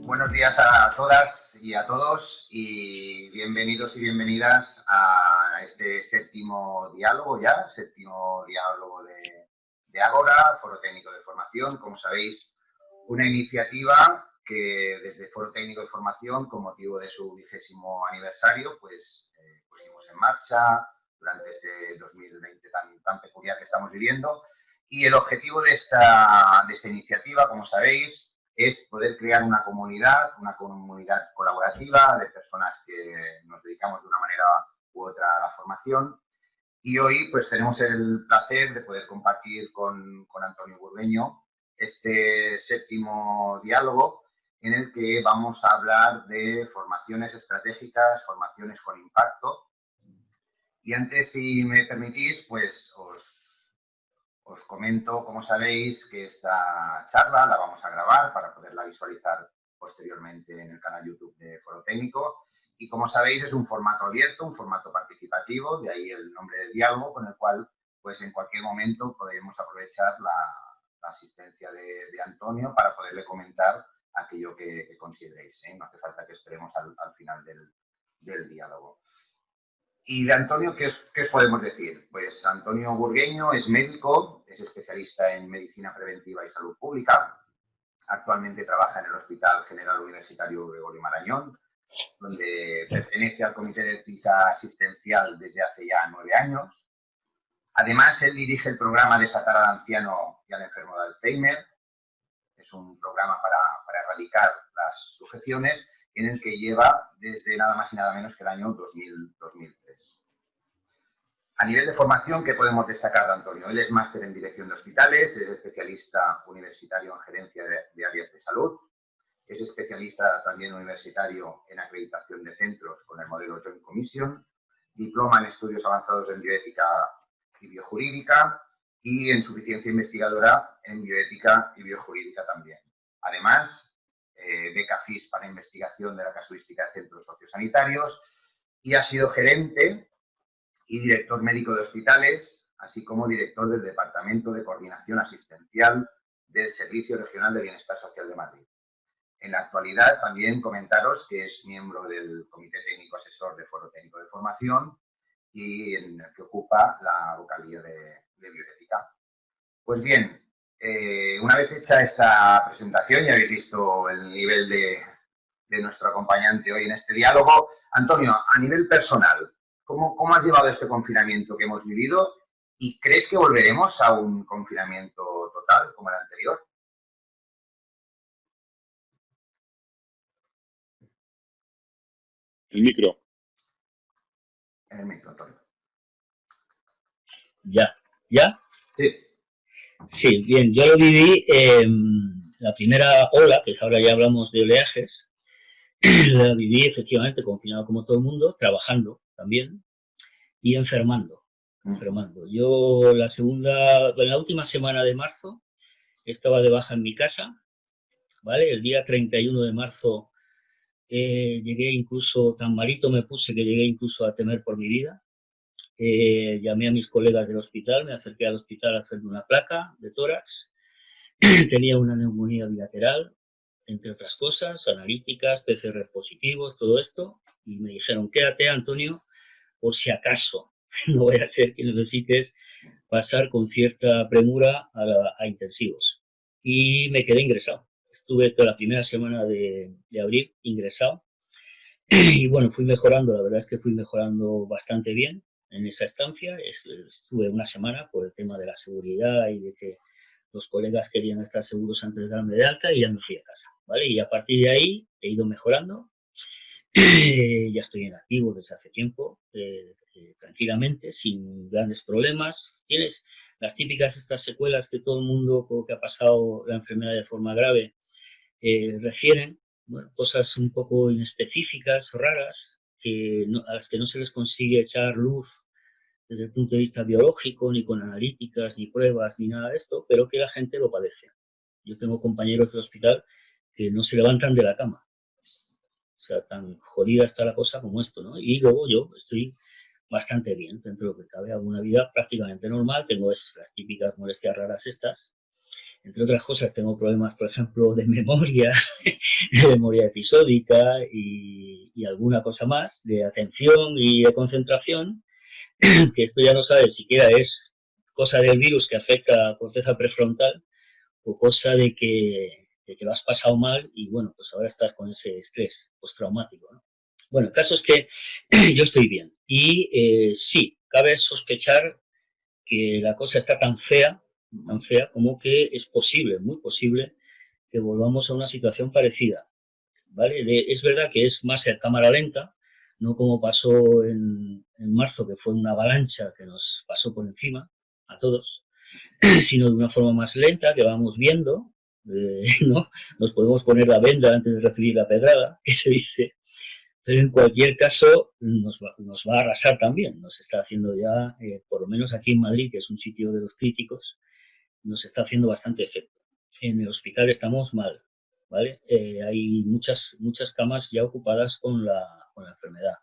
Buenos días a todas y a todos y bienvenidos y bienvenidas a este séptimo diálogo de Ágora, Foro Técnico de Formación. Como sabéis, una iniciativa que desde Foro Técnico de Formación, con motivo de su 20º aniversario, pues pusimos en marcha durante este 2020 tan peculiar que estamos viviendo. Y el objetivo de esta iniciativa, como sabéis, es poder crear una comunidad colaborativa de personas que nos dedicamos de una manera u otra a la formación. Y hoy pues tenemos el placer de poder compartir con Antonio Burgueño este séptimo diálogo en el que vamos a hablar de formaciones estratégicas, formaciones con impacto. Y antes, si me permitís, pues os comento, como sabéis, que esta charla la vamos a grabar para poderla visualizar posteriormente en el canal YouTube de Foro Técnico. Y como sabéis, es un formato abierto, un formato participativo, de ahí el nombre de diálogo, con el cual, pues en cualquier momento podemos aprovechar la asistencia de Antonio para poderle comentar aquello que consideréis. No hace falta que esperemos al final del diálogo. Y de Antonio, ¿qué os podemos decir? Pues Antonio Burgueño es médico, es especialista en medicina preventiva y salud pública. Actualmente trabaja en el Hospital General Universitario Gregorio Marañón, donde pertenece al Comité de Ética Asistencial desde hace ya 9 años. Además, él dirige el programa Desatar al anciano y al enfermo de Alzheimer. Es un programa para erradicar las sujeciones en el que lleva desde nada más y nada menos que el año 2003. A nivel de formación, ¿qué podemos destacar de Antonio? Él es máster en dirección de hospitales, es especialista universitario en gerencia de áreas de salud, es especialista también universitario en acreditación de centros con el modelo Joint Commission, diploma en estudios avanzados en bioética y biojurídica y en suficiencia investigadora en bioética y biojurídica también. Además, beca FIS para investigación de la casuística de centros sociosanitarios y ha sido gerente y director médico de hospitales, así como director del Departamento de Coordinación Asistencial del Servicio Regional de Bienestar Social de Madrid. En la actualidad también comentaros que es miembro del Comité Técnico Asesor de Foro Técnico de Formación y en el que ocupa la vocalía de bioética. Pues bien, una vez hecha esta presentación, ya habéis visto el nivel de nuestro acompañante hoy en este diálogo. Antonio, a nivel personal, ¿cómo has llevado este confinamiento que hemos vivido? ¿Y crees que volveremos a un confinamiento total como el anterior? El micro. El micro, Antonio. ¿Ya? Sí. Sí, bien, yo lo viví la primera ola, que ahora ya hablamos de oleajes, la viví efectivamente confinado como todo el mundo, trabajando también y enfermando. Yo en la última semana de marzo estaba de baja en mi casa, ¿vale? El día 31 de marzo llegué incluso, tan malito me puse que llegué incluso a temer por mi vida. Llamé a mis colegas del hospital, me acerqué al hospital a hacerme una placa de tórax. Tenía una neumonía bilateral, entre otras cosas, analíticas, PCR positivos, todo esto, y me dijeron, quédate, Antonio, por si acaso, no vaya a ser que necesites pasar con cierta premura a intensivos. Y me quedé ingresado. Estuve toda la primera semana de abril ingresado. Y bueno, fui mejorando, la verdad es que fui mejorando bastante bien en esa estancia. Estuve una semana por el tema de la seguridad y de que los colegas querían estar seguros antes de darme de alta y ya me fui a casa, ¿vale? Y a partir de ahí he ido mejorando. Ya estoy en activo desde hace tiempo, tranquilamente, sin grandes problemas. Tienes las típicas estas secuelas que todo el mundo que ha pasado la enfermedad de forma grave refieren, bueno, cosas un poco inespecíficas, raras, a las que no se les consigue echar luz desde el punto de vista biológico, ni con analíticas, ni pruebas, ni nada de esto, pero que la gente lo padece. Yo tengo compañeros del hospital que no se levantan de la cama. O sea, tan jodida está la cosa como esto, ¿no? Y luego yo estoy bastante bien, dentro de lo que cabe, hago una vida prácticamente normal, tengo las típicas molestias raras estas, Entre otras cosas, tengo problemas, por ejemplo, de memoria, de memoria episódica y alguna cosa más, de atención y de concentración, que esto ya no sabes siquiera es cosa del virus que afecta a la corteza prefrontal o cosa de que lo has pasado mal y bueno, pues ahora estás con ese estrés postraumático, ¿no? Bueno, el caso es que yo estoy bien y sí, cabe sospechar que la cosa está tan fea como que es posible, muy posible, que volvamos a una situación parecida, ¿vale? Es verdad que es más a cámara lenta, no como pasó en marzo, que fue una avalancha que nos pasó por encima a todos, sino de una forma más lenta, que vamos viendo, ¿no? Nos podemos poner la venda antes de recibir la pedrada, que se dice, pero en cualquier caso nos va a arrasar también, nos está haciendo ya, por lo menos aquí en Madrid, que es un sitio de los críticos, nos está haciendo bastante efecto. En el hospital estamos mal, ¿vale? Hay muchas camas ya ocupadas con la enfermedad.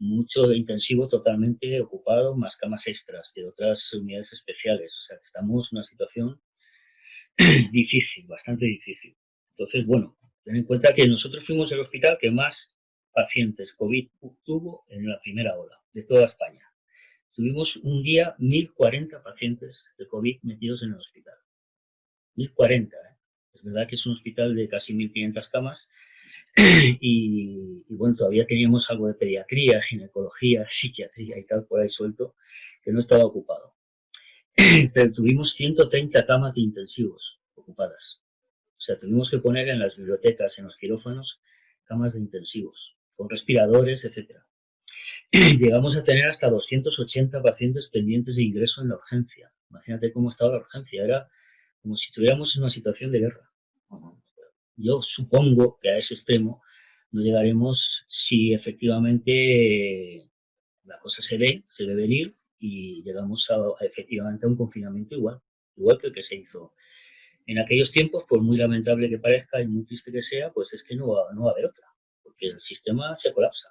Mucho intensivo totalmente ocupado, más camas extras de otras unidades especiales. O sea, que estamos en una situación difícil, bastante difícil. Entonces, bueno, ten en cuenta que nosotros fuimos el hospital que más pacientes COVID tuvo en la primera ola de toda España. Tuvimos un día 1.040 pacientes de COVID metidos en el hospital. 1.040, ¿eh? Es verdad que es un hospital de casi 1.500 camas y bueno, todavía teníamos algo de pediatría, ginecología, psiquiatría y tal por ahí suelto, que no estaba ocupado. Pero tuvimos 130 camas de intensivos ocupadas. O sea, tuvimos que poner en las bibliotecas, en los quirófanos, camas de intensivos, con respiradores, etcétera. Llegamos a tener hasta 280 pacientes pendientes de ingreso en la urgencia. Imagínate cómo estaba la urgencia, era como si estuviéramos en una situación de guerra. Yo supongo que a ese extremo no llegaremos si efectivamente la cosa se ve venir y llegamos efectivamente a un confinamiento igual que el que se hizo en aquellos tiempos, por muy lamentable que parezca y muy triste que sea, pues es que no va a haber otra, porque el sistema se colapsa.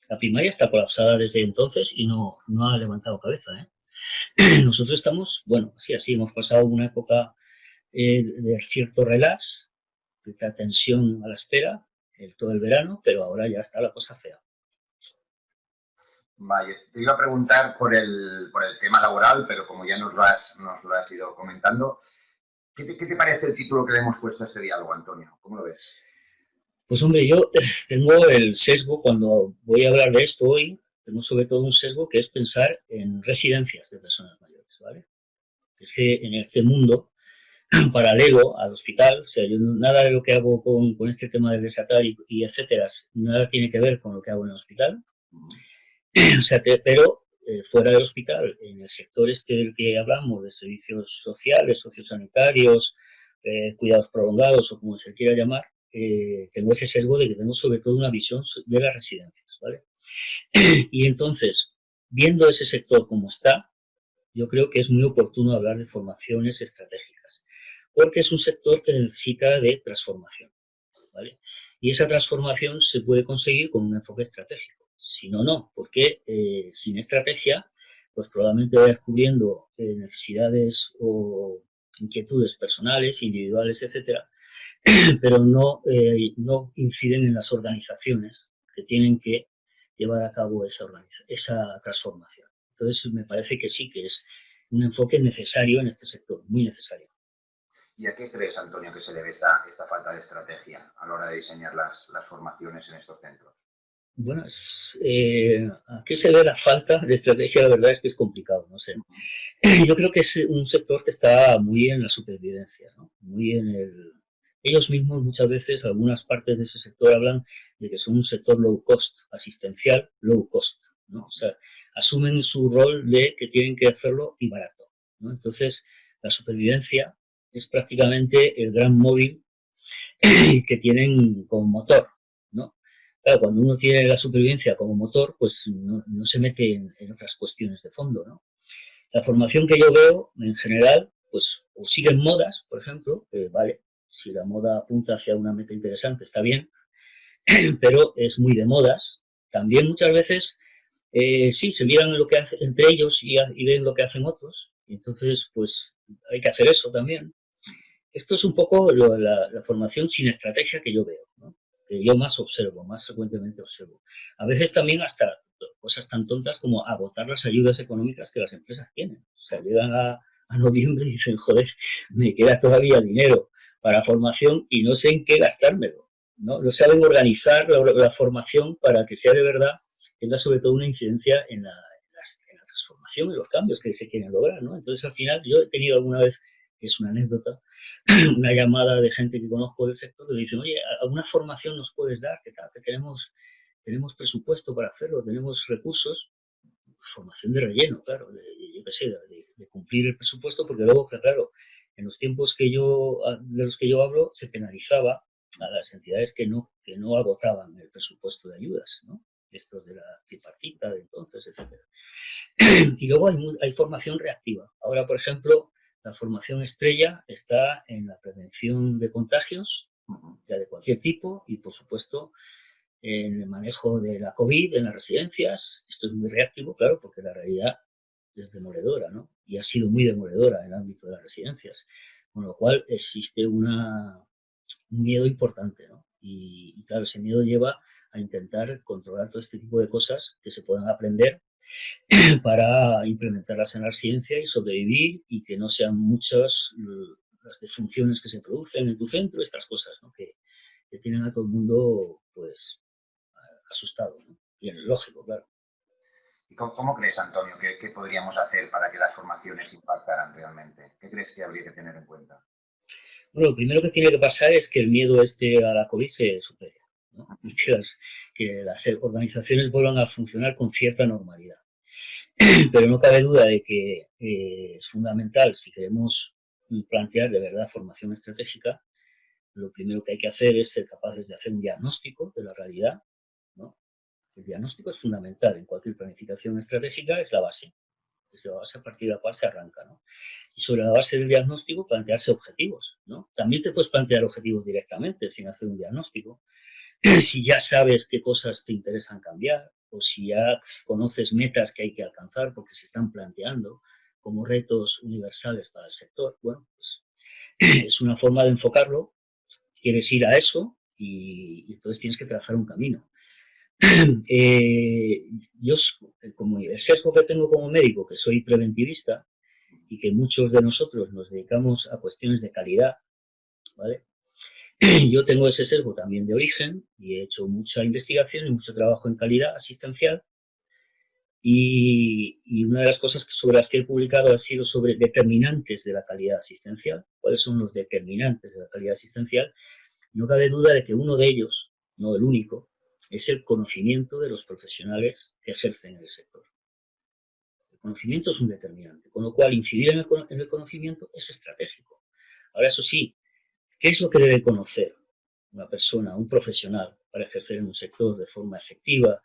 La primaria está colapsada desde entonces y no ha levantado cabeza, ¿eh? Nosotros estamos, bueno, así hemos pasado una época de cierto relax, cierta tensión a la espera, todo el verano, pero ahora ya está la cosa fea. Vale, te iba a preguntar por el tema laboral, pero como ya nos lo has ido comentando, ¿qué te parece el título que le hemos puesto a este diálogo, Antonio? ¿Cómo lo ves? Pues hombre, yo tengo el sesgo cuando voy a hablar de esto hoy, tengo sobre todo un sesgo que es pensar en residencias de personas mayores, ¿vale? Es que en este mundo paralelo al hospital, o sea, yo nada de lo que hago con este tema del desatar y etcétera, nada tiene que ver con lo que hago en el hospital. O sea, pero fuera del hospital, en el sector este del que hablamos, de servicios sociales, sociosanitarios, cuidados prolongados o como se quiera llamar, tengo ese sesgo de que tengo sobre todo una visión de las residencias, ¿vale? Y entonces, viendo ese sector como está, yo creo que es muy oportuno hablar de formaciones estratégicas, porque es un sector que necesita de transformación, ¿vale? Y esa transformación se puede conseguir con un enfoque estratégico. Si no, no, porque sin estrategia, pues probablemente vayas cubriendo necesidades o inquietudes personales, individuales, etcétera, pero no inciden en las organizaciones que tienen que llevar a cabo esa transformación. Entonces, me parece que sí, que es un enfoque necesario en este sector, muy necesario. ¿Y a qué crees, Antonio, que se debe esta falta de estrategia a la hora de diseñar las formaciones en estos centros? Bueno, ¿a qué se ve la falta de estrategia? La verdad es que es complicado, no sé. Yo creo que es un sector que está muy en la supervivencia, ¿no? Muy en el... Ellos mismos muchas veces, algunas partes de ese sector hablan de que son un sector low cost, asistencial low cost, ¿no? O sea, asumen su rol de que tienen que hacerlo y barato, ¿no? Entonces, la supervivencia es prácticamente el gran móvil que tienen como motor, ¿no? Claro, cuando uno tiene la supervivencia como motor, pues no se mete en otras cuestiones de fondo, ¿no? La formación que yo veo, en general, pues o siguen modas, por ejemplo, que vale, si la moda apunta hacia una meta interesante, está bien, pero es muy de modas. También muchas veces, sí, se miran lo que hacen entre ellos y ven lo que hacen otros, y entonces, pues hay que hacer eso también. esto es un poco la formación sin estrategia que yo veo, ¿no? Que yo más observo, más frecuentemente observo. A veces también hasta cosas tan tontas como agotar las ayudas económicas que las empresas tienen. O sea, llegan a noviembre y dicen, joder, me queda todavía dinero para formación y no sé en qué gastármelo, ¿no? No saben organizar la formación para que sea de verdad, tenga sobre todo una incidencia en la transformación y los cambios que se quieren lograr, ¿no? Entonces, al final, yo he tenido alguna vez, que es una anécdota, una llamada de gente que conozco del sector que me dicen, oye, ¿alguna formación nos puedes dar? ¿Qué tal? Que tenemos presupuesto para hacerlo, tenemos recursos. Formación de relleno, claro, yo qué sé, de cumplir el presupuesto, porque luego, claro, en los tiempos de los que yo hablo, se penalizaba a las entidades que no agotaban el presupuesto de ayudas, ¿no? Estos de la tripartita de entonces, etcétera. Y luego hay formación reactiva. Ahora, por ejemplo, la formación estrella está en la prevención de contagios, ya de cualquier tipo, y por supuesto en el manejo de la COVID en las residencias. Esto es muy reactivo, claro, porque la realidad es demoledora, ¿no? Y ha sido muy demoledora en el ámbito de las residencias. Con lo cual existe un miedo importante, ¿no? Y claro, ese miedo lleva a intentar controlar todo este tipo de cosas que se puedan aprender para implementarlas en la ciencia y sobrevivir y que no sean muchas las defunciones que se producen en tu centro, estas cosas, ¿no? Que tienen a todo el mundo, pues, asustado, ¿no? Y es lógico, claro. ¿Y cómo crees, Antonio, qué podríamos hacer para que las formaciones impactaran realmente? ¿Qué crees que habría que tener en cuenta? Bueno, lo primero que tiene que pasar es que el miedo a la COVID se supere, ¿no? Y que las organizaciones vuelvan a funcionar con cierta normalidad. Pero no cabe duda de que es fundamental, si queremos plantear de verdad formación estratégica, lo primero que hay que hacer es ser capaces de hacer un diagnóstico de la realidad, ¿no? El diagnóstico es fundamental en cualquier planificación estratégica, es la base. Es la base a partir de la cual se arranca, ¿no? Y sobre la base del diagnóstico plantearse objetivos, ¿no? También te puedes plantear objetivos directamente sin hacer un diagnóstico. Si ya sabes qué cosas te interesan cambiar o si ya conoces metas que hay que alcanzar porque se están planteando como retos universales para el sector, bueno, pues es una forma de enfocarlo. Quieres ir a eso y entonces tienes que trazar un camino. Eh, yo, como el sesgo que tengo como médico, que soy preventivista, y que muchos de nosotros nos dedicamos a cuestiones de calidad, ¿vale? Yo tengo ese sesgo también de origen y he hecho mucha investigación y mucho trabajo en calidad asistencial y una de las cosas sobre las que he publicado ha sido sobre determinantes de la calidad asistencial. ¿Cuáles son los determinantes de la calidad asistencial? No cabe duda de que uno de ellos, no el único, es el conocimiento de los profesionales que ejercen en el sector. El conocimiento es un determinante, con lo cual incidir en el conocimiento es estratégico. Ahora, eso sí, ¿qué es lo que debe conocer una persona, un profesional, para ejercer en un sector de forma efectiva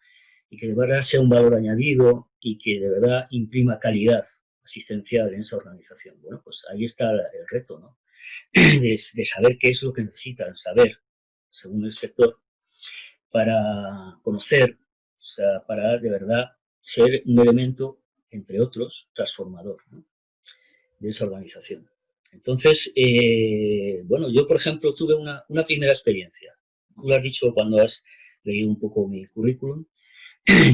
y que de verdad sea un valor añadido y que de verdad imprima calidad asistencial en esa organización? Bueno, pues ahí está el reto, ¿no? De saber qué es lo que necesitan saber, según el sector, para conocer, o sea, para de verdad ser un elemento, entre otros, transformador, ¿no? De esa organización. Entonces, bueno, yo por ejemplo tuve una primera experiencia. Tú lo has dicho cuando has leído un poco mi currículum.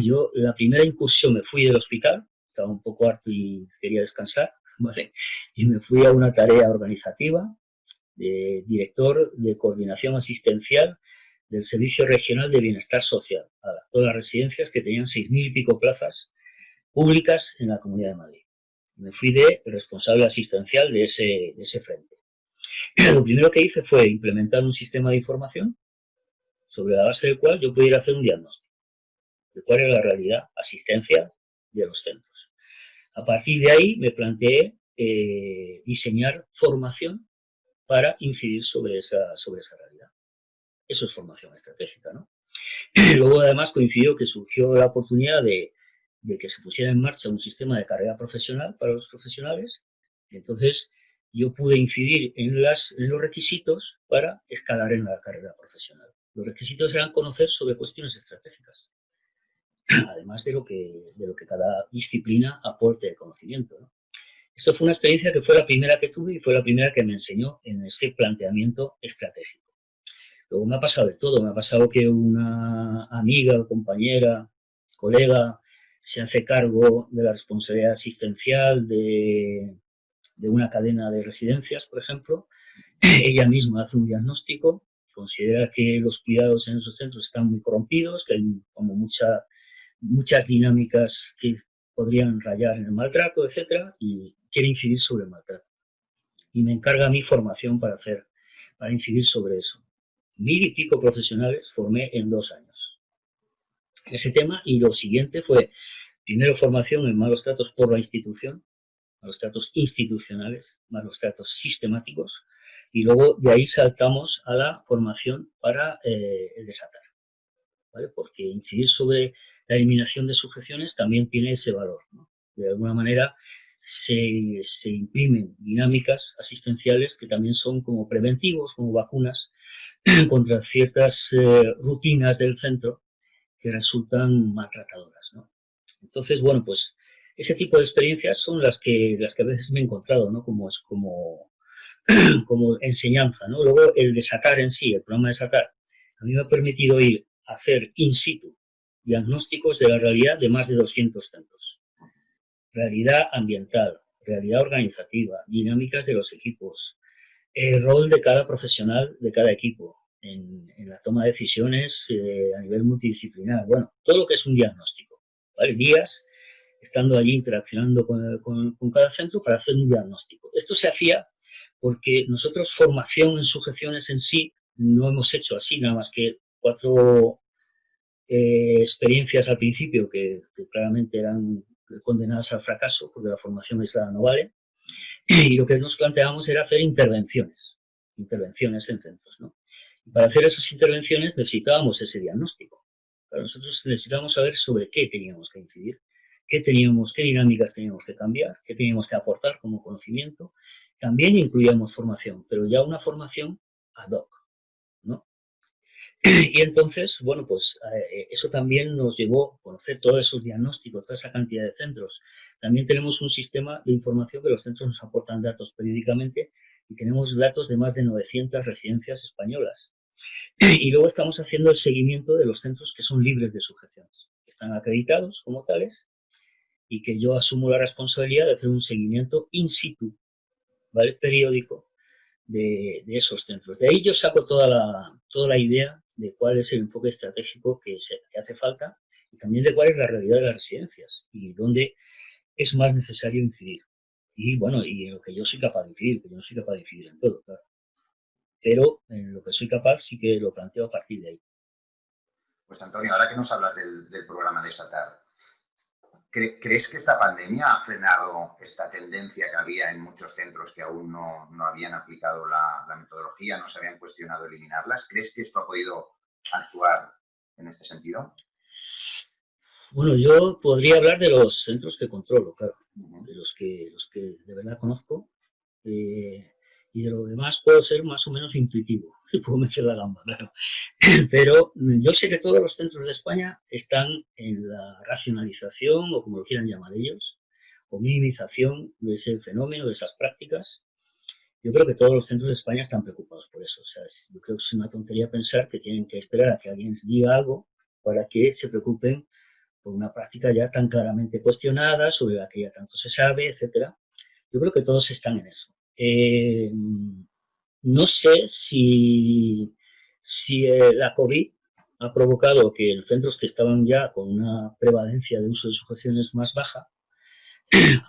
Yo la primera incursión me fui del hospital, estaba un poco harto y quería descansar, ¿vale? Y me fui a una tarea organizativa de director de coordinación asistencial del Servicio Regional de Bienestar Social, a todas las residencias que tenían 6.000 y pico plazas públicas en la Comunidad de Madrid. Me fui de responsable asistencial de ese frente. Lo primero que hice fue implementar un sistema de información sobre la base del cual yo pudiera hacer un diagnóstico de cuál era la realidad asistencial de los centros. A partir de ahí me planteé diseñar formación para incidir sobre esa realidad. Eso es formación estratégica, ¿no? Luego, además, coincidió que surgió la oportunidad de que se pusiera en marcha un sistema de carrera profesional para los profesionales. Y entonces, yo pude incidir en los requisitos para escalar en la carrera profesional. Los requisitos eran conocer sobre cuestiones estratégicas, además de lo que cada disciplina aporte de conocimiento, ¿no? Esto fue una experiencia que fue la primera que tuve y fue la primera que me enseñó en ese planteamiento estratégico. Luego me ha pasado de todo, me ha pasado que una amiga, compañera, colega, se hace cargo de la responsabilidad asistencial de una cadena de residencias, por ejemplo. Ella misma hace un diagnóstico, considera que los cuidados en esos centros están muy corrompidos, que hay como muchas dinámicas que podrían rayar en el maltrato, etcétera, y quiere incidir sobre el maltrato. Y me encarga a mí formación para incidir sobre eso. 1000 y pico profesionales formé en 2 años. Ese tema, y lo siguiente fue, primero formación en malos tratos por la institución, malos tratos institucionales, malos tratos sistemáticos, y luego de ahí saltamos a la formación para el desatar, ¿vale? Porque incidir sobre la eliminación de sujeciones también tiene ese valor, ¿no? De alguna manera se imprimen dinámicas asistenciales que también son como preventivos, como vacunas, contra ciertas rutinas del centro que resultan maltratadoras, ¿no? Entonces, bueno, pues ese tipo de experiencias son las que a veces me he encontrado, ¿no? Como enseñanza, ¿no? Luego el desatar en sí, el programa de desatar, a mí me ha permitido ir a hacer in situ diagnósticos de la realidad de más de 200 centros. Realidad ambiental, realidad organizativa, dinámicas de los equipos, el rol de cada profesional de cada equipo en la toma de decisiones a nivel multidisciplinar. Bueno, todo lo que es un diagnóstico, ¿vale? Días estando allí interaccionando con cada centro para hacer un diagnóstico. Esto se hacía porque nosotros formación en sujeciones en sí no hemos hecho así, nada más que 4 experiencias al principio que claramente eran condenadas al fracaso porque la formación aislada no vale. Y lo que nos planteábamos era hacer intervenciones en centros, ¿no? Y para hacer esas intervenciones necesitábamos ese diagnóstico. Claro, nosotros necesitábamos saber sobre qué teníamos que incidir, qué dinámicas teníamos que cambiar, qué teníamos que aportar como conocimiento. También incluíamos formación, pero ya una formación ad hoc, ¿no? Y entonces, bueno, pues eso también nos llevó a conocer todos esos diagnósticos, toda esa cantidad de centros. También tenemos un sistema de información que los centros nos aportan datos periódicamente y tenemos datos de más de 900 residencias españolas. Y luego estamos haciendo el seguimiento de los centros que son libres de sujeciones, que están acreditados como tales y que yo asumo la responsabilidad de hacer un seguimiento in situ, ¿vale? Periódico de esos centros. De ahí yo saco toda la idea de cuál es el enfoque estratégico que hace falta y también de cuál es la realidad de las residencias y dónde es más necesario incidir. Y bueno, y en lo que yo soy capaz de incidir, que yo no soy capaz de incidir en todo, claro. Pero en lo que soy capaz sí que lo planteo a partir de ahí. Pues Antonio, ahora que nos hablas del programa de Desatar, ¿crees que esta pandemia ha frenado esta tendencia que había en muchos centros que aún no habían aplicado la metodología, no se habían cuestionado eliminarlas? ¿Crees que esto ha podido actuar en este sentido? Bueno, yo podría hablar de los centros que controlo, claro, de los que de verdad conozco, y de lo demás puedo ser más o menos intuitivo, puedo meter la gamba, claro. Pero yo sé que todos los centros de España están en la racionalización, o como lo quieran llamar ellos, o minimización de ese fenómeno, de esas prácticas. Yo creo que todos los centros de España están preocupados por eso. O sea, yo creo que es una tontería pensar que tienen que esperar a que alguien diga algo para que se preocupen por una práctica ya tan claramente cuestionada, sobre la que ya tanto se sabe, etcétera. Yo creo que todos están en eso. No sé si la COVID ha provocado que en centros que estaban ya con una prevalencia de uso de sujeciones más baja,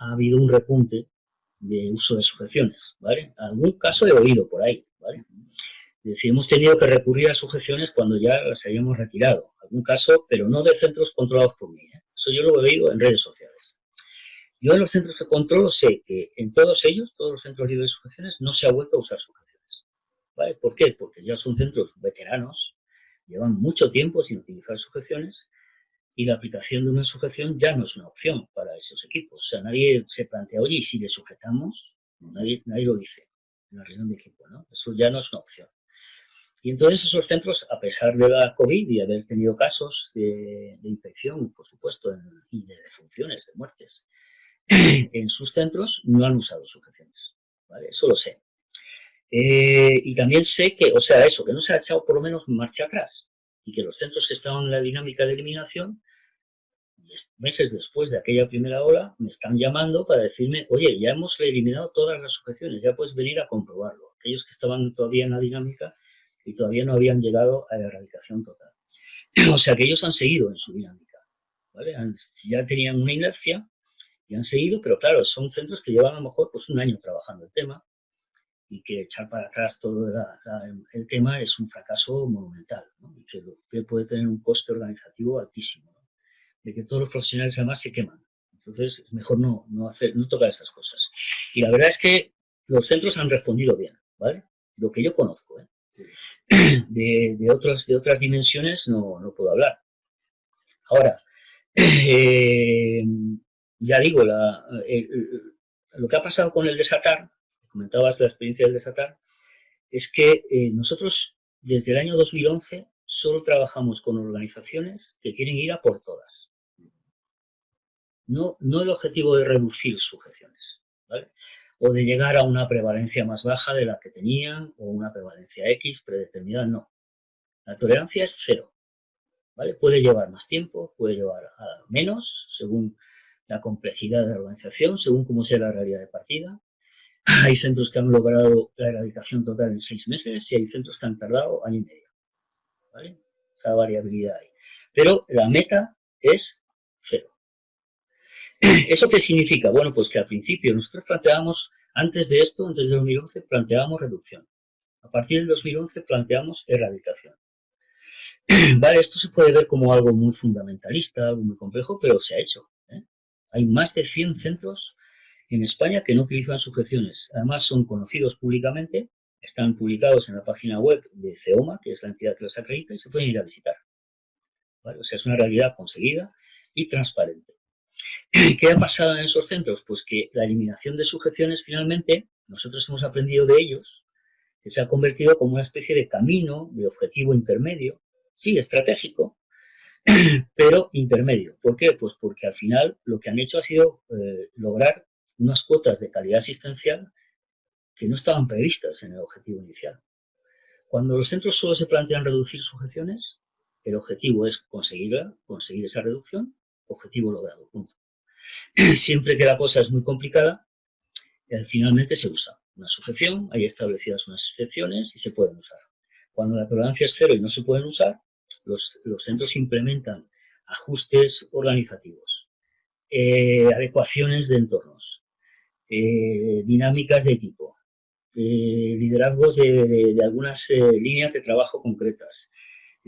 ha habido un repunte de uso de sujeciones, ¿vale? Algún caso he oído por ahí, ¿vale? Es decir, hemos tenido que recurrir a sujeciones cuando ya las habíamos retirado. Algún caso, pero no de centros controlados por mí, ¿eh? Eso yo lo he oído en redes sociales. Yo en los centros que controlo sé que en todos ellos, todos los centros libres de sujeciones, no se ha vuelto a usar sujeciones, ¿vale? ¿Por qué? Porque ya son centros veteranos, llevan mucho tiempo sin utilizar sujeciones y la aplicación de una sujeción ya no es una opción para esos equipos. O sea, nadie se plantea, oye, ¿y si le sujetamos? Nadie lo dice en la reunión de equipo, ¿no? Eso ya no es una opción. Y entonces esos centros, a pesar de la COVID y haber tenido casos de infección, por supuesto, y de defunciones, de muertes, en sus centros no han usado sujeciones, ¿vale? Eso lo sé. Y también sé que, o sea, eso, que no se ha echado por lo menos marcha atrás y que los centros que estaban en la dinámica de eliminación, meses después de aquella primera ola, me están llamando para decirme, oye, ya hemos eliminado todas las sujeciones, ya puedes venir a comprobarlo. Aquellos que estaban todavía en la dinámica y todavía no habían llegado a la erradicación total. O sea que ellos han seguido en su dinámica, ¿vale? Ya tenían una inercia y han seguido, pero claro, son centros que llevan a lo mejor pues un año trabajando el tema y que echar para atrás todo el tema es un fracaso monumental, ¿no? Y que puede tener un coste organizativo altísimo, ¿no? De que todos los profesionales además se queman. Entonces es mejor no tocar esas cosas. Y la verdad es que los centros han respondido bien, ¿vale? Lo que yo conozco, ¿eh? De otras dimensiones no puedo hablar. Ahora, ya digo, lo que ha pasado con el desatar, comentabas la experiencia del desatar, es que nosotros desde el año 2011 solo trabajamos con organizaciones que quieren ir a por todas. No el objetivo de reducir sujeciones, ¿vale? O de llegar a una prevalencia más baja de la que tenían, o una prevalencia X predeterminada, no. La tolerancia es cero, ¿vale? Puede llevar más tiempo, puede llevar a menos, según la complejidad de la organización, según cómo sea la realidad de partida. Hay centros que han logrado la erradicación total en 6 meses y hay centros que han tardado año y medio, ¿vale? Esa variabilidad hay. Pero la meta es cero. ¿Eso qué significa? Bueno, pues que al principio nosotros planteábamos, antes de esto, antes del 2011, planteábamos reducción. A partir del 2011 planteamos erradicación. Vale, esto se puede ver como algo muy fundamentalista, algo muy complejo, pero se ha hecho, ¿eh? Hay más de 100 centros en España que no utilizan sujeciones. Además son conocidos públicamente, están publicados en la página web de CEOMA, que es la entidad que los acredita, y se pueden ir a visitar, ¿vale? O sea, es una realidad conseguida y transparente. ¿Qué ha pasado en esos centros? Pues que la eliminación de sujeciones finalmente, nosotros hemos aprendido de ellos, que se ha convertido como una especie de camino, de objetivo intermedio, sí, estratégico, pero intermedio. ¿Por qué? Pues porque al final lo que han hecho ha sido lograr unas cuotas de calidad asistencial que no estaban previstas en el objetivo inicial. Cuando los centros solo se plantean reducir sujeciones, el objetivo es conseguir esa reducción, objetivo logrado, punto. Siempre que la cosa es muy complicada, finalmente se usa una sujeción, hay establecidas unas excepciones y se pueden usar. Cuando la tolerancia es cero y no se pueden usar, los centros implementan ajustes organizativos, adecuaciones de entornos, dinámicas de equipo, liderazgos de algunas líneas de trabajo concretas,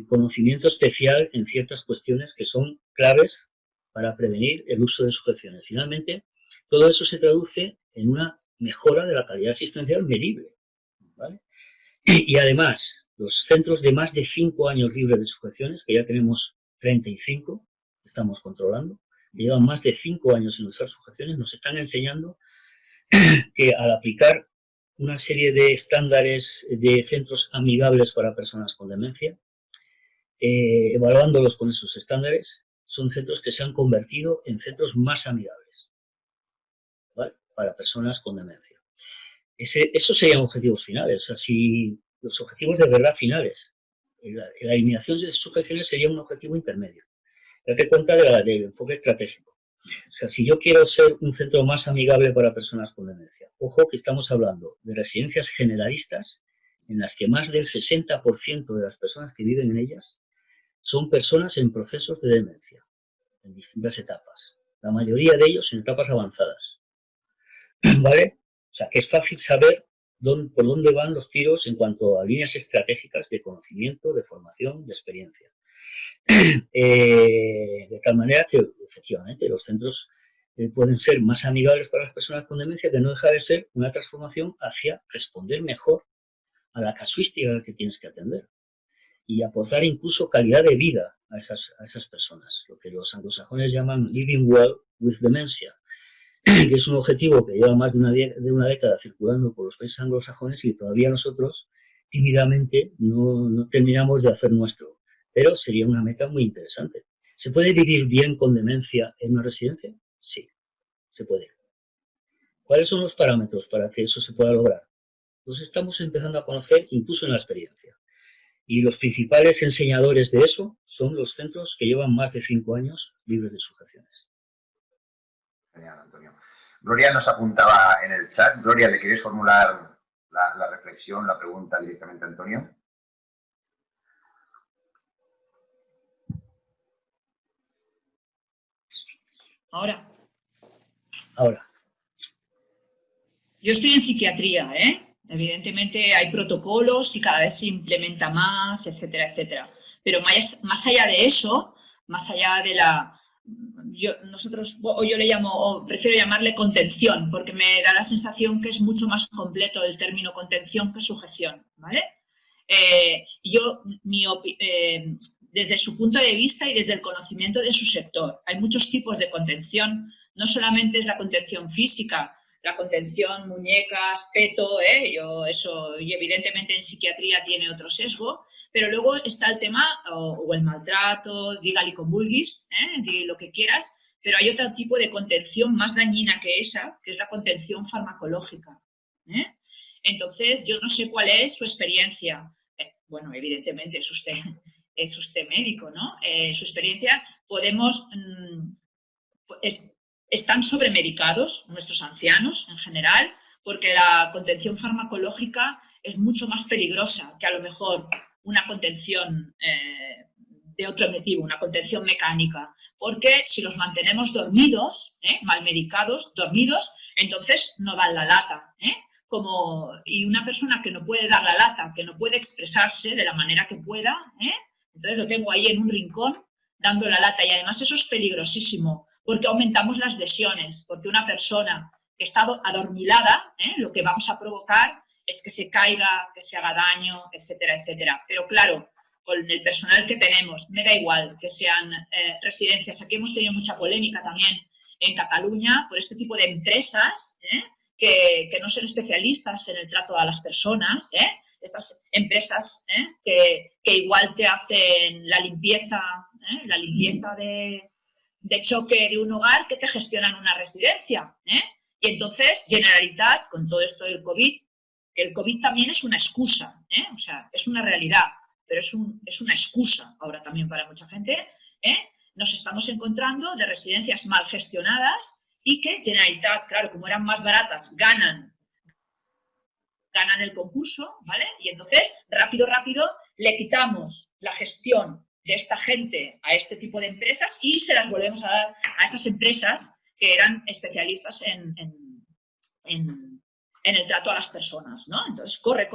conocimiento especial en ciertas cuestiones que son claves para prevenir el uso de sujeciones. Finalmente, todo eso se traduce en una mejora de la calidad asistencial medible, ¿vale? Y además, los centros de más de 5 años libres de sujeciones, que ya tenemos 35, estamos controlando, que llevan más de 5 años sin usar sujeciones, nos están enseñando que al aplicar una serie de estándares de centros amigables para personas con demencia, evaluándolos con esos estándares, son centros que se han convertido en centros más amigables, ¿vale? Para personas con demencia. Esos serían objetivos finales, o sea, si los objetivos de verdad finales, la eliminación de sujeciones sería un objetivo intermedio. Date cuenta del enfoque estratégico. O sea, si yo quiero ser un centro más amigable para personas con demencia, ojo que estamos hablando de residencias generalistas en las que más del 60% de las personas que viven en ellas son personas en procesos de demencia, en distintas etapas. La mayoría de ellos en etapas avanzadas, ¿vale? O sea, que es fácil saber por dónde van los tiros en cuanto a líneas estratégicas de conocimiento, de formación, de experiencia. De tal manera que, efectivamente, los centros pueden ser más amigables para las personas con demencia, que no deja de ser una transformación hacia responder mejor a la casuística que tienes que atender y aportar incluso calidad de vida a esas personas, lo que los anglosajones llaman living well with dementia, que es un objetivo que lleva más de una década circulando por los países anglosajones y que todavía nosotros tímidamente no terminamos de hacer nuestro, pero sería una meta muy interesante. ¿Se puede vivir bien con demencia en una residencia? Sí, se puede. ¿Cuáles son los parámetros para que eso se pueda lograr? Los estamos empezando a conocer incluso en la experiencia. Y los principales enseñadores de eso son los centros que llevan más de 5 años libres de sujeciones. Genial, Antonio. Gloria nos apuntaba en el chat. Gloria, ¿le queréis formular la reflexión, la pregunta directamente a Antonio? Ahora. Yo estoy en psiquiatría, Evidentemente hay protocolos y cada vez se implementa más, etcétera, etcétera. Pero más allá de eso, más allá de yo le llamo, o prefiero llamarle contención, porque me da la sensación que es mucho más completo el término contención que sujeción, ¿vale? Desde su punto de vista y desde el conocimiento de su sector, hay muchos tipos de contención, no solamente es la contención física, la contención, muñecas, peto, y evidentemente en psiquiatría tiene otro sesgo, pero luego está el tema, o el maltrato, dígale con vulguis, di lo que quieras, pero hay otro tipo de contención más dañina que esa, que es la contención farmacológica. Entonces, yo no sé cuál es su experiencia. Bueno, evidentemente es usted médico, ¿no? Su experiencia, están sobremedicados nuestros ancianos en general, porque la contención farmacológica es mucho más peligrosa que a lo mejor una contención de otro motivo, una contención mecánica, porque si los mantenemos dormidos, mal medicados, dormidos, entonces no dan la lata, y una persona que no puede dar la lata, que no puede expresarse de la manera que pueda, entonces lo tengo ahí en un rincón dando la lata, y además eso es peligrosísimo, porque aumentamos las lesiones, porque una persona que está adormilada, lo que vamos a provocar es que se caiga, que se haga daño, etcétera, etcétera. Pero claro, con el personal que tenemos, me da igual que sean residencias. Aquí hemos tenido mucha polémica también en Cataluña por este tipo de empresas que no son especialistas en el trato a las personas, estas empresas que igual te hacen la limpieza de choque de un hogar, que te gestionan una residencia. Y entonces, Generalitat, con todo esto del COVID, que el COVID también es una excusa, o sea, es una realidad, pero es una excusa ahora también para mucha gente, nos estamos encontrando de residencias mal gestionadas y que Generalitat, claro, como eran más baratas, ganan el concurso, ¿vale? Y entonces, rápido, le quitamos la gestión de esta gente a este tipo de empresas y se las volvemos a dar a esas empresas que eran especialistas en el trato a las personas, ¿no? Entonces, corre,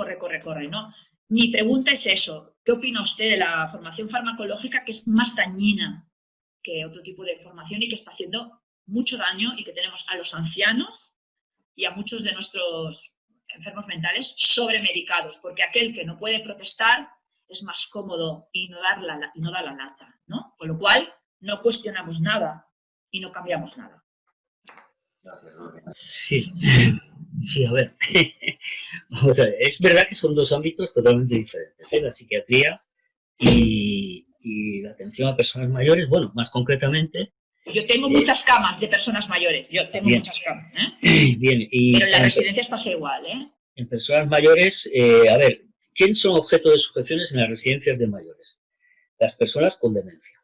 ¿no? Mi pregunta es eso. ¿Qué opina usted de la formación farmacológica, que es más dañina que otro tipo de formación y que está haciendo mucho daño, y que tenemos a los ancianos y a muchos de nuestros enfermos mentales sobremedicados? Porque aquel que no puede protestar es más cómodo y no da la lata, ¿no? Con lo cual, no cuestionamos nada y no cambiamos nada. Sí, a ver. Vamos a ver, es verdad que son dos ámbitos totalmente diferentes, la psiquiatría y la atención a personas mayores. Bueno, más concretamente... Yo tengo muchas camas de personas mayores, muchas camas. Bien, pero en las residencias pasa igual, En personas mayores, a ver, ¿quién son objeto de sujeciones en las residencias de mayores? Las personas con demencia,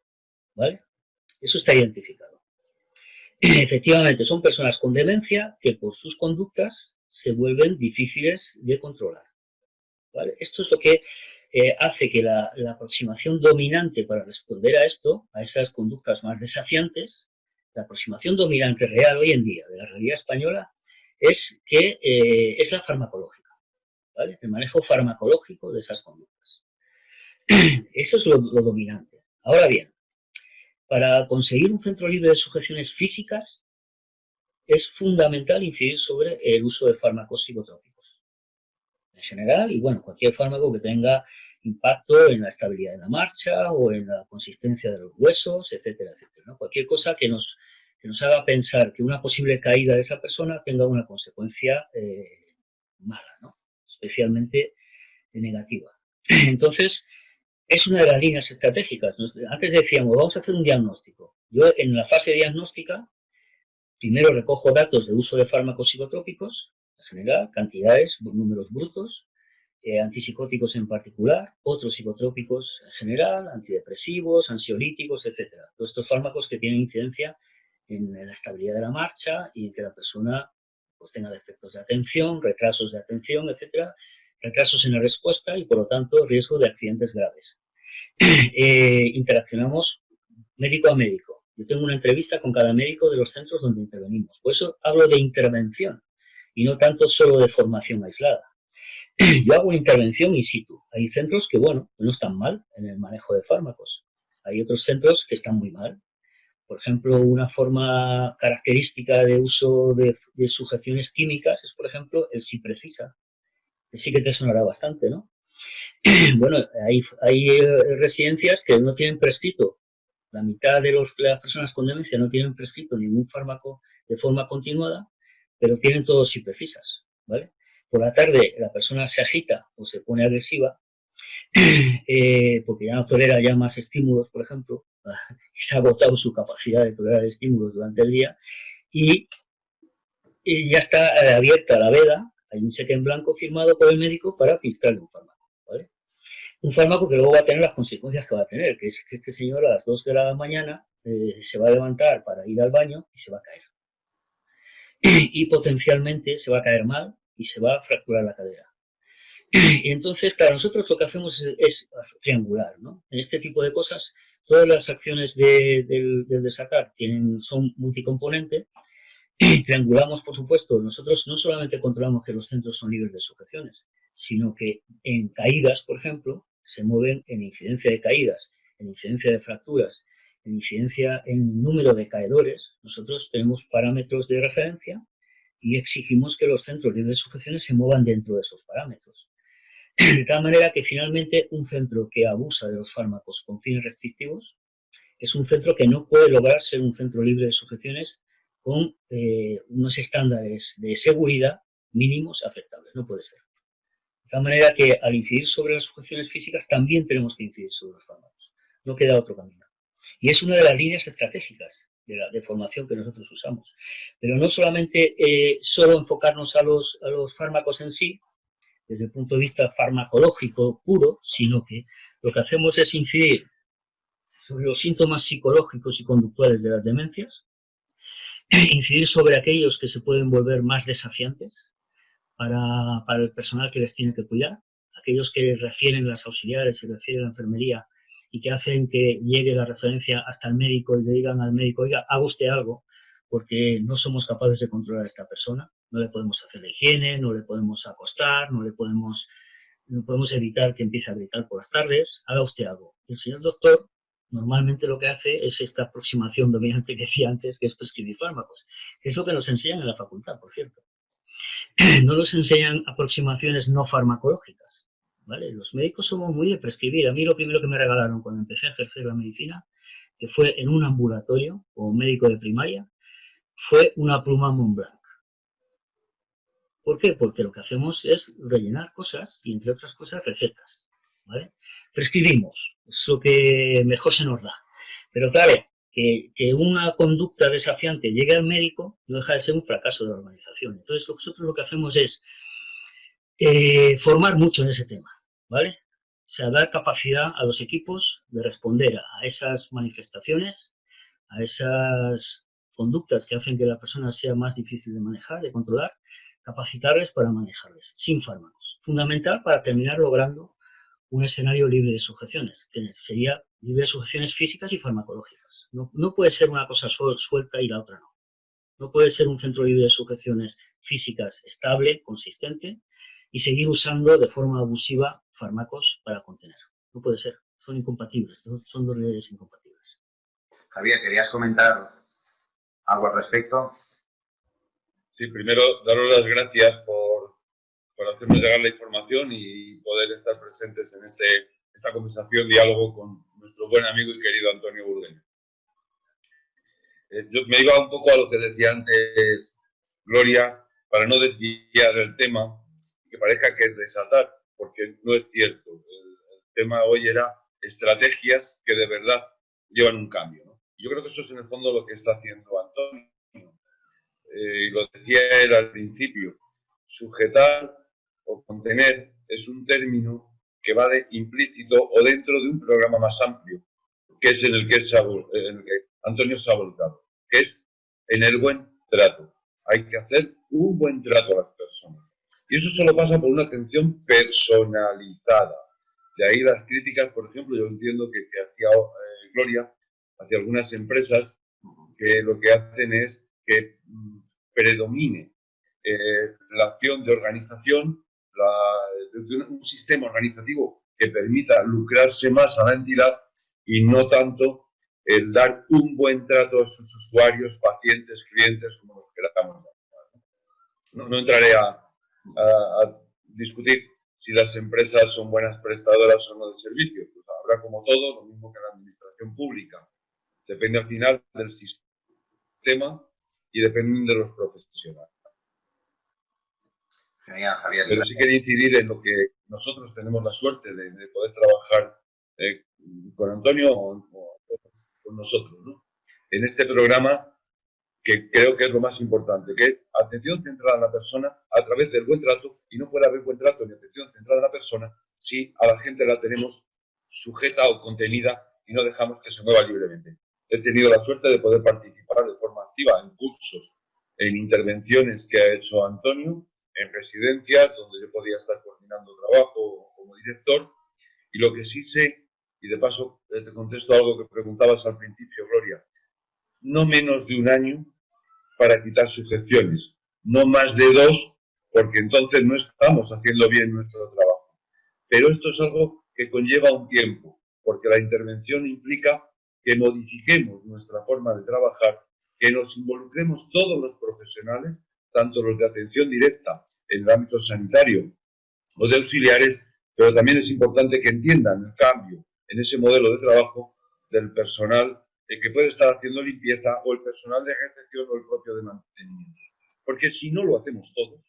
¿vale? Eso está identificado. Efectivamente, son personas con demencia que por sus conductas se vuelven difíciles de controlar, ¿vale? Esto es lo que hace que la aproximación dominante para responder a esto, a esas conductas más desafiantes, la aproximación dominante real hoy en día de la realidad española es que es la farmacológica, ¿vale? El manejo farmacológico de esas conductas. Eso es lo dominante. Ahora bien, para conseguir un centro libre de sujeciones físicas es fundamental incidir sobre el uso de fármacos psicotrópicos en general, y bueno, cualquier fármaco que tenga impacto en la estabilidad de la marcha o en la consistencia de los huesos, etcétera, etcétera, ¿no? Cualquier cosa que nos haga pensar que una posible caída de esa persona tenga una consecuencia mala, ¿no? Especialmente negativa. Entonces, es una de las líneas estratégicas. Antes decíamos, vamos a hacer un diagnóstico. Yo, en la fase diagnóstica, primero recojo datos de uso de fármacos psicotrópicos, en general, cantidades, números brutos, antipsicóticos en particular, otros psicotrópicos en general, antidepresivos, ansiolíticos, etc. Todos estos fármacos que tienen incidencia en la estabilidad de la marcha y en que la persona pues, tenga defectos de atención, retrasos de atención, etc., retrasos en la respuesta y, por lo tanto, riesgo de accidentes graves. Interaccionamos médico a médico. Yo tengo una entrevista con cada médico de los centros donde intervenimos. Por eso hablo de intervención y no tanto solo de formación aislada. Yo hago una intervención in situ. Hay centros que, bueno, no están mal en el manejo de fármacos. Hay otros centros que están muy mal. Por ejemplo, una forma característica de uso de sujeciones químicas es, por ejemplo, el si precisa, que sí que te sonará bastante, ¿no? Bueno, hay residencias que no tienen prescrito, la mitad de las personas con demencia no tienen prescrito ningún fármaco de forma continuada, pero tienen todos si precisas, ¿vale? Por la tarde la persona se agita o se pone agresiva porque ya no tolera ya más estímulos, por ejemplo, y se ha agotado su capacidad de tolerar estímulos durante el día y ya está abierta la veda, hay un cheque en blanco firmado por el médico para administrarle un fármaco, ¿vale? Un fármaco que luego va a tener las consecuencias que va a tener, que es que este señor a las 2 de la mañana se va a levantar para ir al baño y se va a caer. Y potencialmente se va a caer mal y se va a fracturar la cadera. Y entonces, claro, nosotros lo que hacemos es triangular, ¿no? En este tipo de cosas, todas las acciones del desatar son multicomponente. Triangulamos, por supuesto, nosotros no solamente controlamos que los centros son libres de sujeciones, sino que en caídas, por ejemplo, se mueven en incidencia de caídas, en incidencia de fracturas, en incidencia en número de caedores. Nosotros tenemos parámetros de referencia y exigimos que los centros libres de sujeciones se muevan dentro de esos parámetros. De tal manera que finalmente un centro que abusa de los fármacos con fines restrictivos es un centro que no puede lograr ser un centro libre de sujeciones con unos estándares de seguridad mínimos aceptables. No puede ser. De tal manera que al incidir sobre las sujeciones físicas también tenemos que incidir sobre los fármacos. No queda otro camino. Y es una de las líneas estratégicas de formación que nosotros usamos. Pero no solamente solo enfocarnos a los fármacos en sí, desde el punto de vista farmacológico puro, sino que lo que hacemos es incidir sobre los síntomas psicológicos y conductuales de las demencias, incidir sobre aquellos que se pueden volver más desafiantes para el personal que les tiene que cuidar, aquellos que refieren las auxiliares y refieren la enfermería y que hacen que llegue la referencia hasta el médico y le digan al médico, oiga, haga usted algo, porque no somos capaces de controlar a esta persona, no le podemos hacer la higiene, no le podemos acostar, no podemos evitar que empiece a gritar por las tardes, haga usted algo. Y el señor doctor normalmente lo que hace es esta aproximación dominante que decía antes, que es prescribir fármacos, que es lo que nos enseñan en la facultad, por cierto. No nos enseñan aproximaciones no farmacológicas, ¿vale? Los médicos somos muy de prescribir. A mí lo primero que me regalaron cuando empecé a ejercer la medicina, que fue en un ambulatorio como médico de primaria, fue una pluma Montblanc. ¿Por qué? Porque lo que hacemos es rellenar cosas y, entre otras cosas, recetas, ¿vale? Prescribimos, es lo que mejor se nos da. Pero claro, que una conducta desafiante llegue al médico no deja de ser un fracaso de la organización. Entonces, nosotros lo que hacemos es formar mucho en ese tema, ¿vale? O sea, dar capacidad a los equipos de responder a esas manifestaciones, a esas conductas que hacen que la persona sea más difícil de manejar, de controlar, capacitarles para manejarles, sin fármacos. Fundamental para terminar logrando un escenario libre de sujeciones, que sería libre de sujeciones físicas y farmacológicas. No puede ser una cosa suelta y la otra no. No puede ser un centro libre de sujeciones físicas estable, consistente, y seguir usando de forma abusiva fármacos para contener. No puede ser. Son incompatibles. Son dos leyes incompatibles. Javier, ¿querías comentar algo al respecto? Sí, primero daros las gracias por hacernos llegar la información y poder estar presentes en esta conversación, diálogo con nuestro buen amigo y querido Antonio Burgueño. Yo me iba un poco a lo que decía antes Gloria, para no desviar el tema, que parezca que es desatar, porque no es cierto. El tema hoy era estrategias que de verdad llevan un cambio, ¿no? Yo creo que eso es en el fondo lo que está haciendo Antonio. y lo decía él al principio, sujetar o contener es un término que va de implícito o dentro de un programa más amplio, que es en el que Antonio se ha volcado, que es en el buen trato. Hay que hacer un buen trato a las personas. Y eso solo pasa por una atención personalizada. De ahí las críticas, por ejemplo, yo entiendo que hacía Gloria hacia algunas empresas que lo que hacen es que predomine la acción de organización, un sistema organizativo que permita lucrarse más a la entidad y no tanto el dar un buen trato a sus usuarios, pacientes, clientes, como los queramos llamar. No entraré a discutir si las empresas son buenas prestadoras o no de servicios. Pues habrá como todo, lo mismo que la administración pública. Depende al final del sistema y depende de los profesionales. Genial, Javier. Pero sí quería incidir en lo que nosotros tenemos la suerte de poder trabajar con Antonio o con nosotros, ¿no? En este programa, que creo que es lo más importante, que es atención centrada en la persona a través del buen trato, y no puede haber buen trato ni atención centrada en la persona si a la gente la tenemos sujeta o contenida y no dejamos que se mueva libremente. He tenido la suerte de poder participar de forma activa en cursos, en intervenciones que ha hecho Antonio, en residencias donde yo podía estar coordinando trabajo como director, y lo que sí sé, y de paso te contesto algo que preguntabas al principio, Gloria, no menos de un año para quitar sujeciones, no más de 2, porque entonces no estamos haciendo bien nuestro trabajo. Pero esto es algo que conlleva un tiempo, porque la intervención implica que modifiquemos nuestra forma de trabajar, que nos involucremos todos los profesionales, tanto los de atención directa en el ámbito sanitario o de auxiliares, pero también es importante que entiendan el cambio en ese modelo de trabajo del personal que puede estar haciendo limpieza o el personal de recepción o el propio de mantenimiento. Porque si no lo hacemos todos,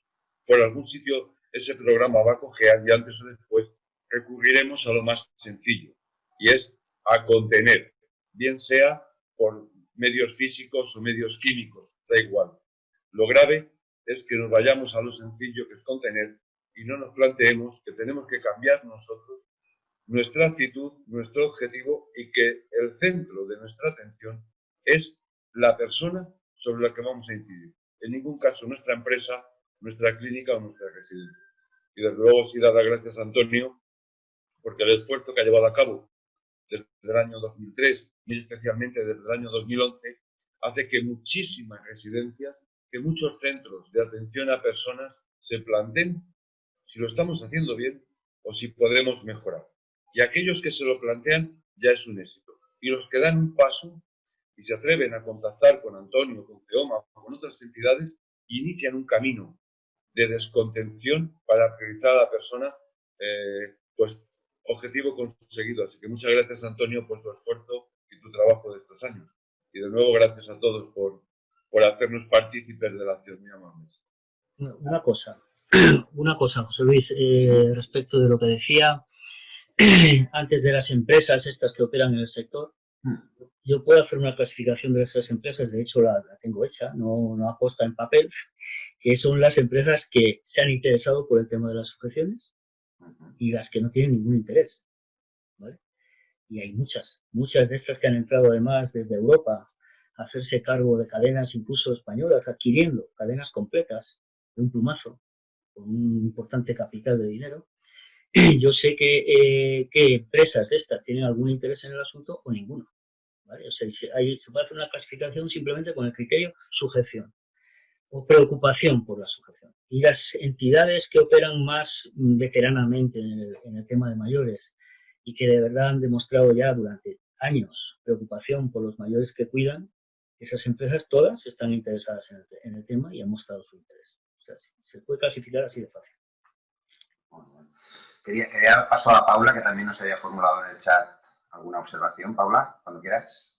por algún sitio ese programa va a cojear y antes o después recurriremos a lo más sencillo, y es a contener, bien sea por medios físicos o medios químicos, da igual. Lo grave es que nos vayamos a lo sencillo, que es contener, y no nos planteemos que tenemos que cambiar nosotros nuestra actitud, nuestro objetivo, y que el centro de nuestra atención es la persona sobre la que vamos a incidir. En ningún caso nuestra empresa, nuestra clínica o nuestra residencia. Y desde luego sí dar las gracias a Antonio, porque el esfuerzo que ha llevado a cabo desde el año 2003 y especialmente desde el año 2011 hace que muchísimas residencias, que muchos centros de atención a personas se planteen si lo estamos haciendo bien o si podremos mejorar. Y aquellos que se lo plantean ya es un éxito. Y los que dan un paso y se atreven a contactar con Antonio, con CEOMA o con otras entidades, inician un camino de descontención para priorizar a la persona, pues objetivo conseguido. Así que muchas gracias, Antonio, por tu esfuerzo y tu trabajo de estos años. Y de nuevo gracias a todos por hacernos partícipes de la acción. Muy amables. Una cosa, José Luis, respecto de lo que decía antes de las empresas estas que operan en el sector. Yo puedo hacer una clasificación de esas empresas, de hecho la tengo hecha, no aposta en papel, que son las empresas que se han interesado por el tema de las sujeciones y las que no tienen ningún interés, ¿vale? Y hay muchas de estas que han entrado además desde Europa a hacerse cargo de cadenas incluso españolas, adquiriendo cadenas completas de un plumazo, con un importante capital de dinero. Yo sé que empresas de estas tienen algún interés en el asunto o ninguno, ¿vale? O sea, se puede hacer una clasificación simplemente con el criterio sujeción o preocupación por la sujeción. Y las entidades que operan más veteranamente en el tema de mayores y que de verdad han demostrado ya durante años preocupación por los mayores que cuidan, esas empresas todas están interesadas en el tema y han mostrado su interés. O sea, se puede clasificar así de fácil. Quería dar paso a Paula, que también nos había formulado en el chat alguna observación. Paula, cuando quieras.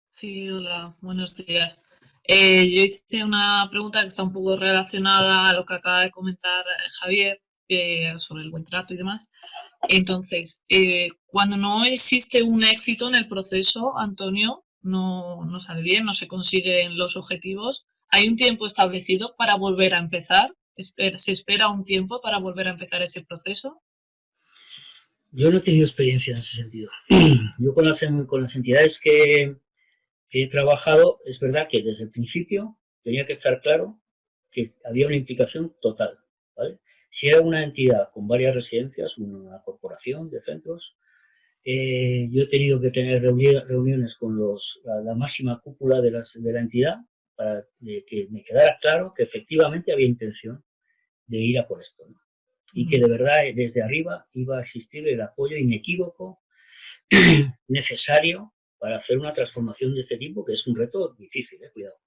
Sí, hola, buenos días. Yo hice una pregunta que está un poco relacionada a lo que acaba de comentar Javier sobre el buen trato y demás. Entonces, cuando no existe un éxito en el proceso, Antonio, no sale bien, no se consiguen los objetivos, ¿Hay un tiempo establecido para volver a empezar? ¿Se espera un tiempo para volver a empezar ese proceso? Yo no he tenido experiencia en ese sentido. Yo con las entidades que he trabajado, es verdad que desde el principio tenía que estar claro que había una implicación total, ¿vale? Si era una entidad con varias residencias, una corporación de centros, yo he tenido que tener reuniones con la máxima cúpula de la entidad para que me quedara claro que efectivamente había intención de ir a por esto, ¿no? Y que de verdad desde arriba iba a existir el apoyo inequívoco necesario para hacer una transformación de este tipo, que es un reto difícil, cuidado,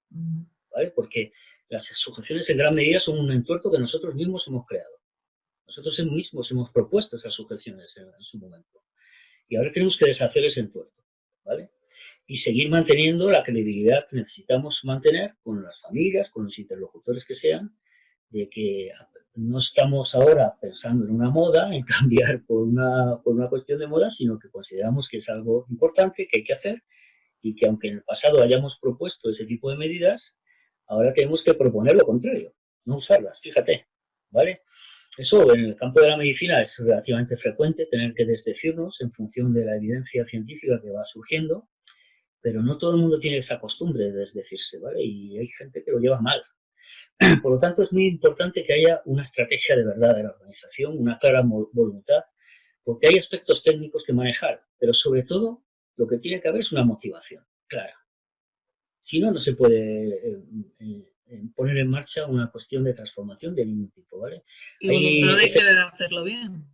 ¿vale? Porque las sujeciones en gran medida son un entuerto que nosotros mismos hemos creado. Nosotros mismos hemos propuesto esas sujeciones en su momento. Y ahora tenemos que deshacer ese entuerto, ¿vale? Y seguir manteniendo la credibilidad que necesitamos mantener con las familias, con los interlocutores que sean, de que no estamos ahora pensando en una moda, en cambiar por una cuestión de moda, sino que consideramos que es algo importante, que hay que hacer, y que aunque en el pasado hayamos propuesto ese tipo de medidas, ahora tenemos que proponer lo contrario, no usarlas, fíjate, ¿vale? Eso en el campo de la medicina es relativamente frecuente, tener que desdecirnos en función de la evidencia científica que va surgiendo, pero no todo el mundo tiene esa costumbre de desdecirse, ¿vale? Y hay gente que lo lleva mal. Por lo tanto, es muy importante que haya una estrategia de verdad de la organización, una clara voluntad, porque hay aspectos técnicos que manejar, pero sobre todo lo que tiene que haber es una motivación clara. Si no, no se puede poner en marcha una cuestión de transformación de ningún tipo, ¿vale? Y voluntad de querer hacerlo bien.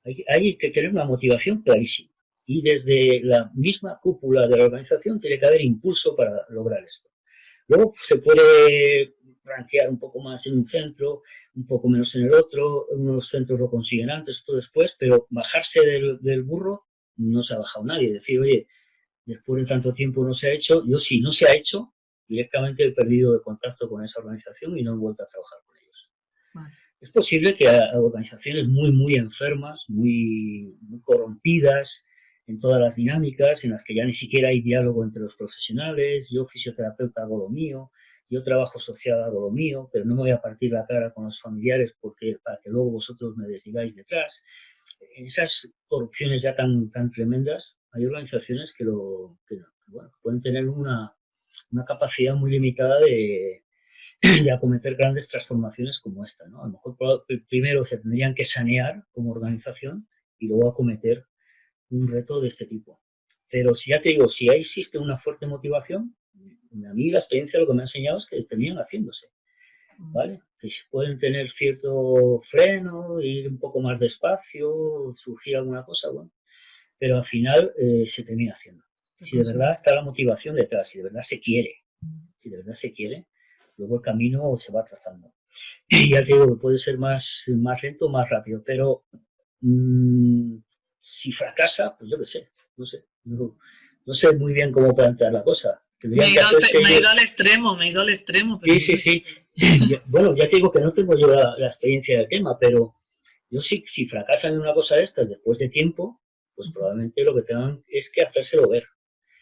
Hay que tener una motivación clarísima. Y desde la misma cúpula de la organización tiene que haber impulso para lograr esto. Luego se puede rankear un poco más en un centro, un poco menos en el otro, unos centros lo consiguen antes, otros después, pero bajarse del burro no se ha bajado nadie. Decir, oye, después de tanto tiempo no se ha hecho, yo si no se ha hecho, directamente he perdido el contacto con esa organización y no he vuelto a trabajar con ellos. Vale. Es posible que haya organizaciones muy enfermas, muy corrompidas en todas las dinámicas, en las que ya ni siquiera hay diálogo entre los profesionales, yo fisioterapeuta hago lo mío, yo trabajo social hago lo mío, pero no me voy a partir la cara con los familiares para que luego vosotros me desdigáis detrás. En esas corrupciones ya tan tremendas, hay organizaciones que pueden tener una capacidad muy limitada de acometer grandes transformaciones como esta, ¿no? A lo mejor primero se tendrían que sanear como organización y luego acometer un reto de este tipo. Pero si ya te digo, si existe una fuerte motivación, a mí la experiencia lo que me ha enseñado es que terminan haciéndose, ¿vale? Que pueden tener cierto freno, ir un poco más despacio, surgir alguna cosa, bueno, pero al final se termina haciendo. Si de verdad está la motivación detrás, si de verdad se quiere, luego el camino se va trazando. Y ya te digo que puede ser más lento o más rápido, pero si fracasa, pues yo qué sé, no sé muy bien cómo plantear la cosa. Me he ido al extremo. Pero sí. Bueno, ya te digo que no tengo yo la experiencia del tema, pero yo si fracasan en una cosa de estas después de tiempo, pues probablemente lo que tengan es que hacérselo ver.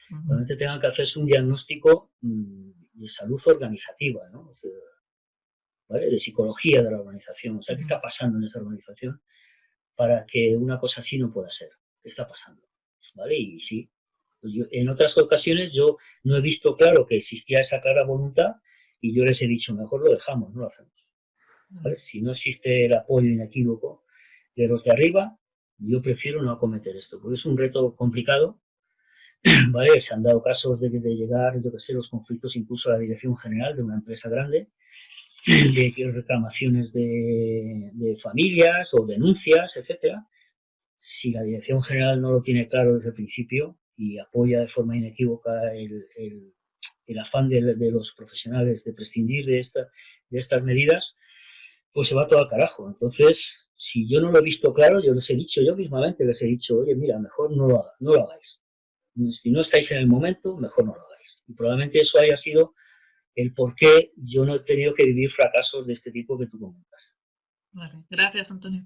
Probablemente tengan que hacerse un diagnóstico de salud organizativa, ¿no? O sea, ¿vale? De psicología de la organización. O sea, ¿qué está pasando en esa organización para que una cosa así no pueda ser? ¿Qué está pasando? ¿Vale? Y sí, pues en otras ocasiones yo no he visto claro que existía esa clara voluntad y yo les he dicho, mejor lo dejamos, no lo hacemos. ¿Vale? Si no existe el apoyo inequívoco de los de arriba, yo prefiero no acometer esto, porque es un reto complicado, ¿vale? Se han dado casos de llegar, yo que sé, los conflictos incluso a la dirección general de una empresa grande, de reclamaciones de familias o denuncias, etcétera. Si la dirección general no lo tiene claro desde el principio y apoya de forma inequívoca el afán de los profesionales de prescindir de estas medidas, pues se va todo al carajo. Entonces, si yo no lo he visto claro, yo mismamente les he dicho, oye, mira, mejor no lo hagáis. Si no estáis en el momento, mejor no lo hagáis. Y probablemente eso haya sido el por qué yo no he tenido que vivir fracasos de este tipo que tú comentas. Vale, gracias, Antonio.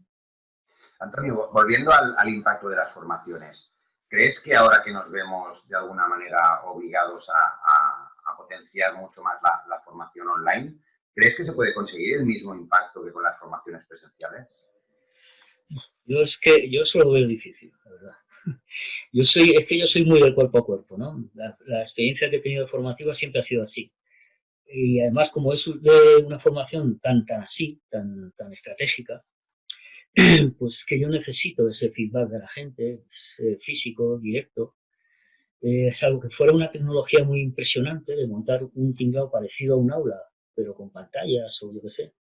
Antonio, volviendo al impacto de las formaciones, ¿crees que ahora que nos vemos de alguna manera obligados a potenciar mucho más la formación online. ¿Crees que se puede conseguir el mismo impacto que con las formaciones presenciales? Yo eso lo veo difícil, la verdad. Yo soy muy del cuerpo a cuerpo, ¿no? La experiencia que he tenido formativa siempre ha sido así. Y además, como es de una formación tan estratégica, pues que yo necesito ese feedback de la gente, físico, directo. Es algo que fuera una tecnología muy impresionante de montar un tinglao parecido a un aula, pero con pantallas o yo qué sé,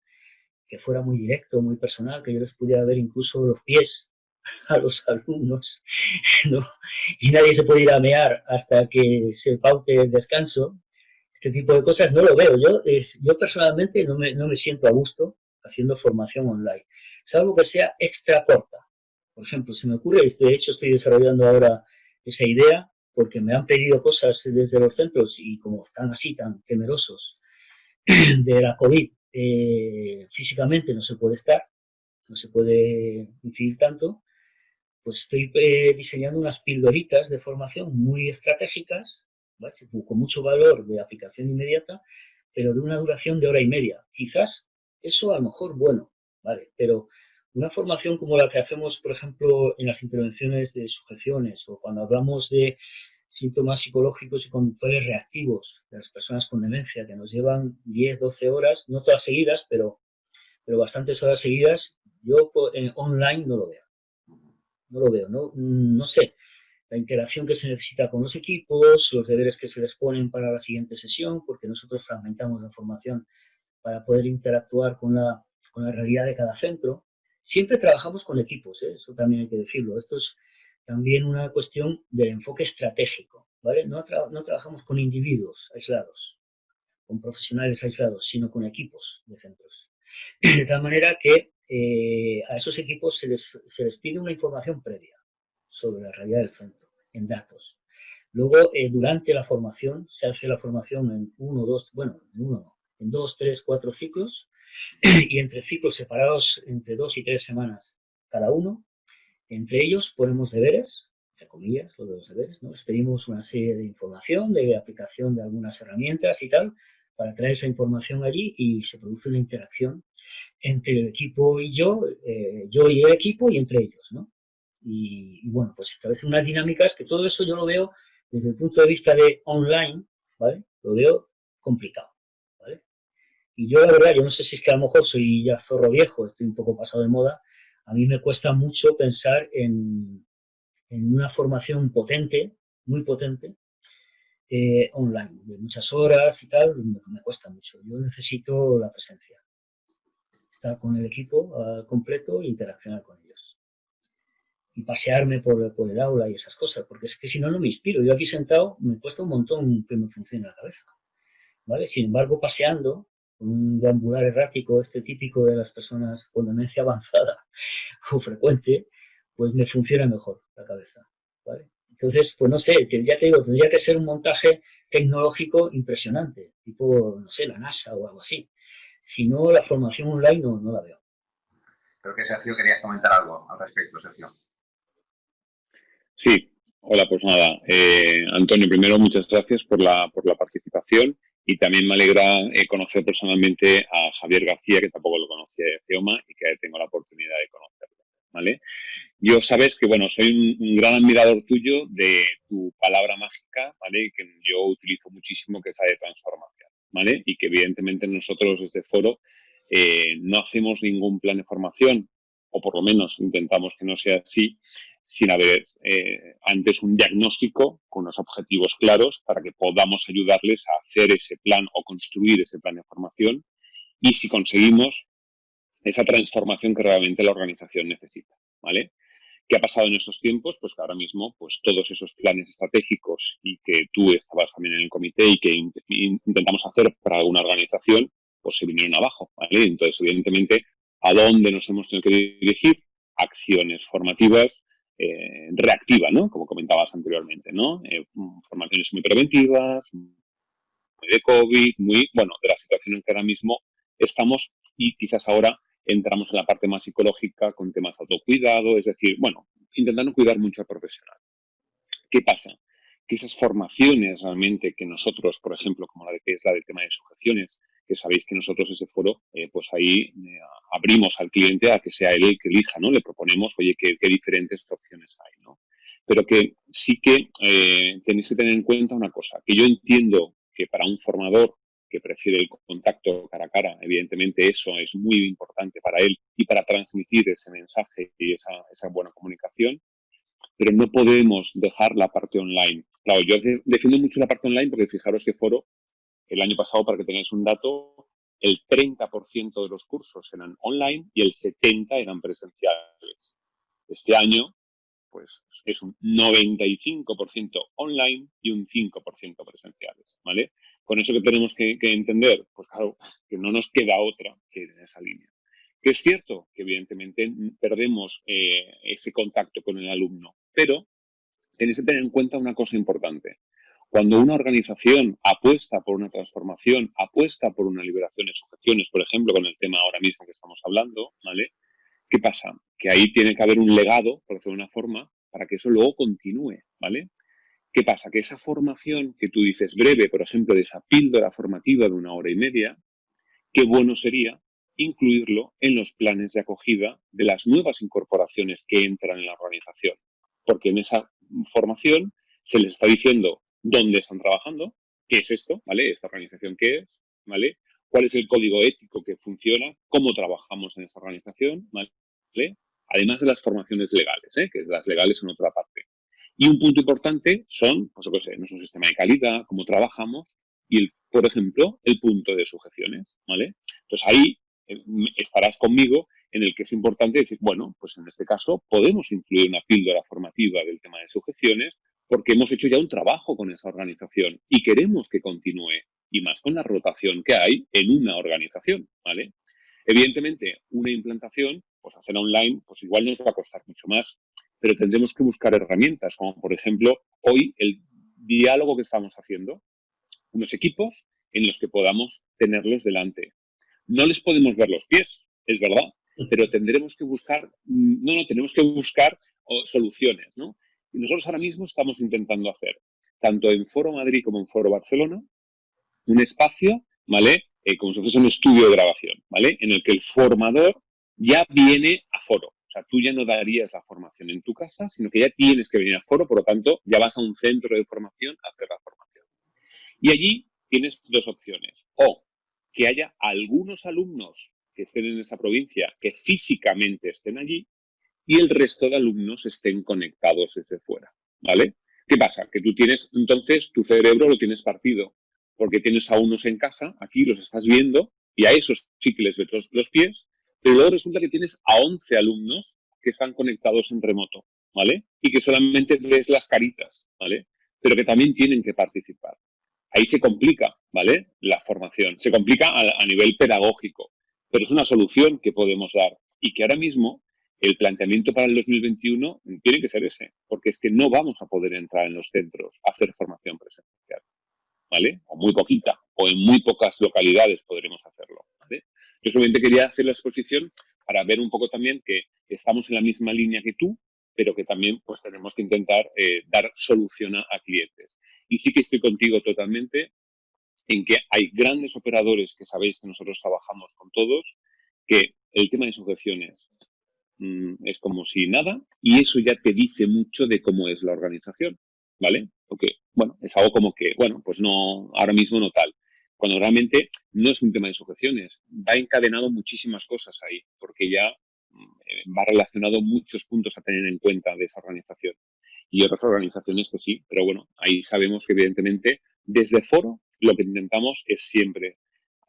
que fuera muy directo, muy personal, que yo les pudiera ver incluso los pies a los alumnos, ¿no? Y nadie se puede ir a mear hasta que se paute el descanso. Este tipo de cosas no lo veo. Yo personalmente no me siento a gusto haciendo formación online, salvo que sea extra corta. Por ejemplo, se me ocurre, de hecho estoy desarrollando ahora esa idea, porque me han pedido cosas desde los centros y como están así tan temerosos de la COVID, físicamente no se puede estar, no se puede incidir tanto, pues estoy diseñando unas pildoritas de formación muy estratégicas, ¿vale? Con mucho valor de aplicación inmediata, pero de una duración de hora y media. Quizás eso a lo mejor bueno, ¿vale? Pero una formación como la que hacemos, por ejemplo, en las intervenciones de sujeciones o cuando hablamos de síntomas psicológicos y conductuales reactivos de las personas con demencia, que nos llevan 10, 12 horas, no todas seguidas, pero bastantes horas seguidas, yo online no lo veo. No lo veo, no sé. La interacción que se necesita con los equipos, los deberes que se les ponen para la siguiente sesión, porque nosotros fragmentamos la formación para poder interactuar con la realidad de cada centro. Siempre trabajamos con equipos, ¿eh? Eso también hay que decirlo. Esto es también una cuestión del enfoque estratégico, ¿vale? No trabajamos con individuos aislados, con profesionales aislados, sino con equipos de centros. De tal manera que a esos equipos se les pide una información previa sobre la realidad del centro, en datos. Luego, durante la formación, se hace la formación en en 2, 3, 4 ciclos, y entre ciclos separados entre 2 y 3 semanas cada uno. Entre ellos ponemos deberes, entre comillas, lo de los deberes, ¿no? Les pedimos una serie de información, de aplicación de algunas herramientas y tal, para traer esa información allí y se produce una interacción entre el equipo y yo y el equipo y entre ellos, ¿no? Y bueno, pues establece unas dinámicas que todo eso yo lo veo desde el punto de vista de online, ¿vale? Lo veo complicado, ¿vale? Y yo la verdad, yo no sé si es que a lo mejor soy ya zorro viejo, estoy un poco pasado de moda, a mí me cuesta mucho pensar en una formación potente, muy potente, online, de muchas horas y tal, me cuesta mucho. Yo necesito la presencia, estar con el equipo completo e interaccionar con ellos. Y pasearme por el aula y esas cosas, porque es que si no, no me inspiro. Yo aquí sentado me cuesta un montón que me funcione la cabeza, ¿vale? Sin embargo, paseando, con un deambular errático, este típico de las personas con demencia avanzada o frecuente, pues me funciona mejor la cabeza, ¿vale? Entonces, pues no sé, ya te digo, tendría que ser un montaje tecnológico impresionante, tipo, no sé, la NASA o algo así. Si no, la formación online no la veo. Creo que Sergio querías comentar algo al respecto, Sergio. Sí, hola, pues nada. Antonio, primero muchas gracias por la participación y también me alegra conocer personalmente a Javier García, que tampoco lo conocía de CEOMA y que tengo la oportunidad de conocerlo, ¿vale? Yo sabes que, bueno, soy un gran admirador tuyo de tu palabra mágica, ¿vale? Que yo utilizo muchísimo, que es la de transformación, ¿vale? Y que evidentemente nosotros desde Foro no hacemos ningún plan de formación, o por lo menos intentamos que no sea así, sin haber antes un diagnóstico con los objetivos claros para que podamos ayudarles a hacer ese plan o construir ese plan de formación y si conseguimos esa transformación que realmente la organización necesita, ¿vale? ¿Qué ha pasado en estos tiempos? Pues que ahora mismo pues todos esos planes estratégicos y que tú estabas también en el comité y que intentamos hacer para alguna organización, pues se vinieron abajo, ¿vale? Entonces, evidentemente, ¿a dónde nos hemos tenido que dirigir? Acciones formativas reactivas, ¿no? Como comentabas anteriormente, ¿no? Formaciones muy preventivas, muy de COVID, bueno, de la situación en que ahora mismo estamos y quizás ahora entramos en la parte más psicológica con temas de autocuidado, es decir, bueno, intentando cuidar mucho al profesional. ¿Qué pasa? que esas formaciones realmente que nosotros, por ejemplo, como la de que es la del tema de sujeciones, que sabéis que nosotros ese foro, pues ahí abrimos al cliente a que sea él el que elija, ¿no? Le proponemos, oye, qué diferentes opciones hay, ¿no? Pero que sí que tenéis que tener en cuenta una cosa, que yo entiendo que para un formador que prefiere el contacto cara a cara, evidentemente eso es muy importante para él y para transmitir ese mensaje y esa buena comunicación, pero no podemos dejar la parte online. Claro, yo defiendo mucho la parte online porque fijaros que foro, el año pasado, para que tengáis un dato, el 30% de los cursos eran online y el 70% eran presenciales. Este año, pues es un 95% online y un 5% presenciales, ¿vale? Con eso que tenemos que entender, pues claro, que no nos queda otra que ir en esa línea. Que es cierto que evidentemente perdemos ese contacto con el alumno, pero tenéis que tener en cuenta una cosa importante. Cuando una organización apuesta por una transformación, apuesta por una liberación de sujeciones, por ejemplo, con el tema ahora mismo que estamos hablando, ¿vale? ¿Qué pasa? Que ahí tiene que haber un legado, por decirlo de una forma, para que eso luego continúe, ¿vale? ¿Qué pasa? Que esa formación que tú dices breve, por ejemplo, de esa píldora formativa de 1 hora y media, qué bueno sería incluirlo en los planes de acogida de las nuevas incorporaciones que entran en la organización. Porque en esa formación se les está diciendo dónde están trabajando, qué es esto, ¿vale? Esta organización qué es, ¿vale? Cuál es el código ético que funciona, cómo trabajamos en esta organización, ¿vale? Además de las formaciones legales, que las legales son otra parte. Y un punto importante son, pues yo qué sé, nuestro sistema de calidad, cómo trabajamos y, por ejemplo, el punto de sujeciones, ¿vale? Entonces ahí estarás conmigo en el que es importante decir, bueno, pues en este caso podemos incluir una píldora formativa del tema de sujeciones porque hemos hecho ya un trabajo con esa organización y queremos que continúe, y más con la rotación que hay en una organización, ¿vale? Evidentemente, una implantación, pues hacer online, pues igual nos va a costar mucho más, pero tendremos que buscar herramientas, como por ejemplo, hoy el diálogo que estamos haciendo, unos equipos en los que podamos tenerlos delante. No les podemos ver los pies, es verdad, pero tendremos que buscar, tenemos que buscar soluciones, ¿no? Y nosotros ahora mismo estamos intentando hacer, tanto en Foro Madrid como en Foro Barcelona, un espacio, ¿vale? Como si fuese un estudio de grabación, ¿vale? En el que el formador ya viene a foro. O sea, tú ya no darías la formación en tu casa, sino que ya tienes que venir a foro, por lo tanto, ya vas a un centro de formación a hacer la formación. Y allí tienes dos opciones. O que haya algunos alumnos que estén en esa provincia que físicamente estén allí y el resto de alumnos estén conectados desde fuera, ¿vale? ¿Qué pasa? Que tú tienes, entonces, tu cerebro lo tienes partido, porque tienes a unos en casa, aquí los estás viendo, y a esos sí que les ves los pies, pero luego resulta que tienes a 11 alumnos que están conectados en remoto, ¿vale? Y que solamente ves las caritas, ¿vale? Pero que también tienen que participar. Ahí se complica, ¿vale? La formación. Se complica a nivel pedagógico, pero es una solución que podemos dar y que ahora mismo el planteamiento para el 2021 tiene que ser ese, porque es que no vamos a poder entrar en los centros a hacer formación presencial, ¿vale? O muy poquita, o en muy pocas localidades podremos hacerlo, ¿vale? Yo solamente quería hacer la exposición para ver un poco también que estamos en la misma línea que tú, pero que también pues tenemos que intentar dar solución a clientes. Y sí que estoy contigo totalmente en que hay grandes operadores que sabéis que nosotros trabajamos con todos, que el tema de sujeciones es como si nada, y eso ya te dice mucho de cómo es la organización, ¿vale? Porque, bueno, es algo como que, bueno, pues no, ahora mismo no tal. Cuando realmente no es un tema de sujeciones, va encadenado muchísimas cosas ahí, porque ya va relacionado muchos puntos a tener en cuenta de esa organización. Y otras organizaciones que sí, pero bueno, ahí sabemos que evidentemente desde Foro lo que intentamos es siempre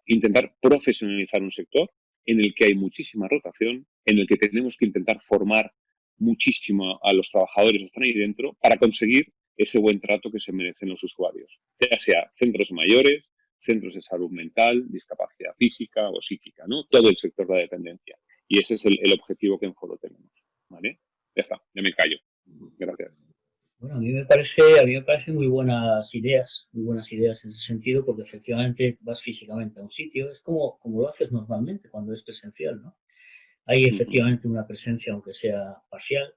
intentar profesionalizar un sector en el que hay muchísima rotación, en el que tenemos que intentar formar muchísimo a los trabajadores que están ahí dentro para conseguir ese buen trato que se merecen los usuarios, ya sea centros mayores, centros de salud mental, discapacidad física o psíquica, ¿no? Todo el sector de la dependencia. Y ese es el objetivo que en Foro tenemos, ¿vale? Ya está, ya me callo. Gracias. Bueno, a mí me parecen muy buenas ideas en ese sentido, porque efectivamente vas físicamente a un sitio, es como lo haces normalmente cuando es presencial, ¿no? Hay efectivamente una presencia, aunque sea parcial,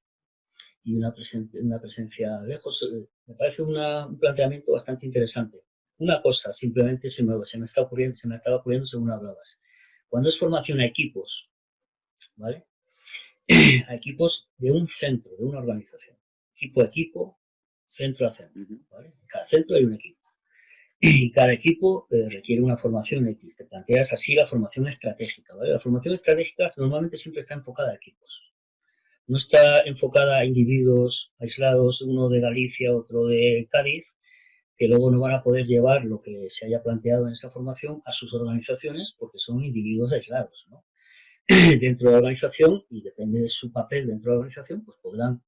y una presencia lejos. Me parece un planteamiento bastante interesante. Una cosa, simplemente se me estaba ocurriendo según hablabas. Cuando es formación a equipos, ¿vale? A equipos de un centro, de una organización. Equipo a equipo, centro a centro, ¿vale? En cada centro hay un equipo. Y cada equipo requiere una formación X. Te planteas así la formación estratégica, ¿vale? La formación estratégica normalmente siempre está enfocada a equipos. No está enfocada a individuos aislados, uno de Galicia, otro de Cádiz, que luego no van a poder llevar lo que se haya planteado en esa formación a sus organizaciones porque son individuos aislados, ¿no? Dentro de la organización, y depende de su papel dentro de la organización, pues podrán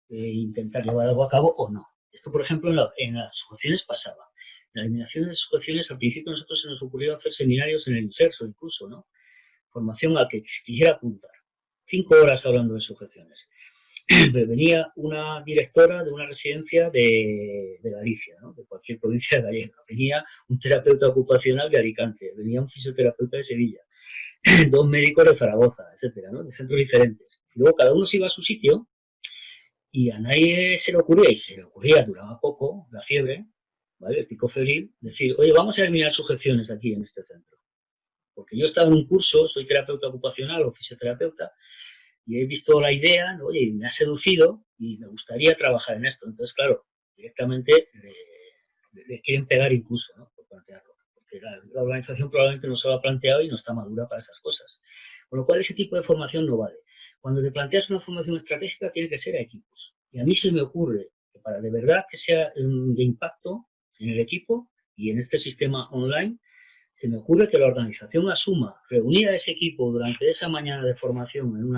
intentar llevar algo a cabo o no. Esto, por ejemplo, en las sujeciones pasaba. En la eliminación de sujeciones, al principio a nosotros se nos ocurrió hacer seminarios en el INSERSO incluso, ¿no? Formación al que quisiera apuntar. 5 horas hablando de sujeciones. Venía una directora de una residencia de Galicia, ¿no? De cualquier provincia gallega. Venía un terapeuta ocupacional de Alicante. Venía un fisioterapeuta de Sevilla. 2 médicos de Zaragoza, etcétera, ¿no? De centros diferentes. Y luego cada uno se iba a su sitio y a nadie se le ocurría, y se le ocurría, duraba poco, la fiebre, ¿vale? El pico febril, decir, oye, vamos a eliminar sujeciones aquí en este centro. Porque yo estaba en un curso, soy terapeuta ocupacional o fisioterapeuta, y he visto la idea, ¿no? Oye, me ha seducido y me gustaría trabajar en esto. Entonces, claro, directamente le quieren pegar incluso, ¿no? Por plantearlo. Porque la organización probablemente no se lo ha planteado y no está madura para esas cosas. Con lo cual, ese tipo de formación no vale. Cuando te planteas una formación estratégica, tiene que ser a equipos. Y a mí se me ocurre que para de verdad que sea de impacto en el equipo y en este sistema online, se me ocurre que la organización asuma reunir a ese equipo durante esa mañana de formación en un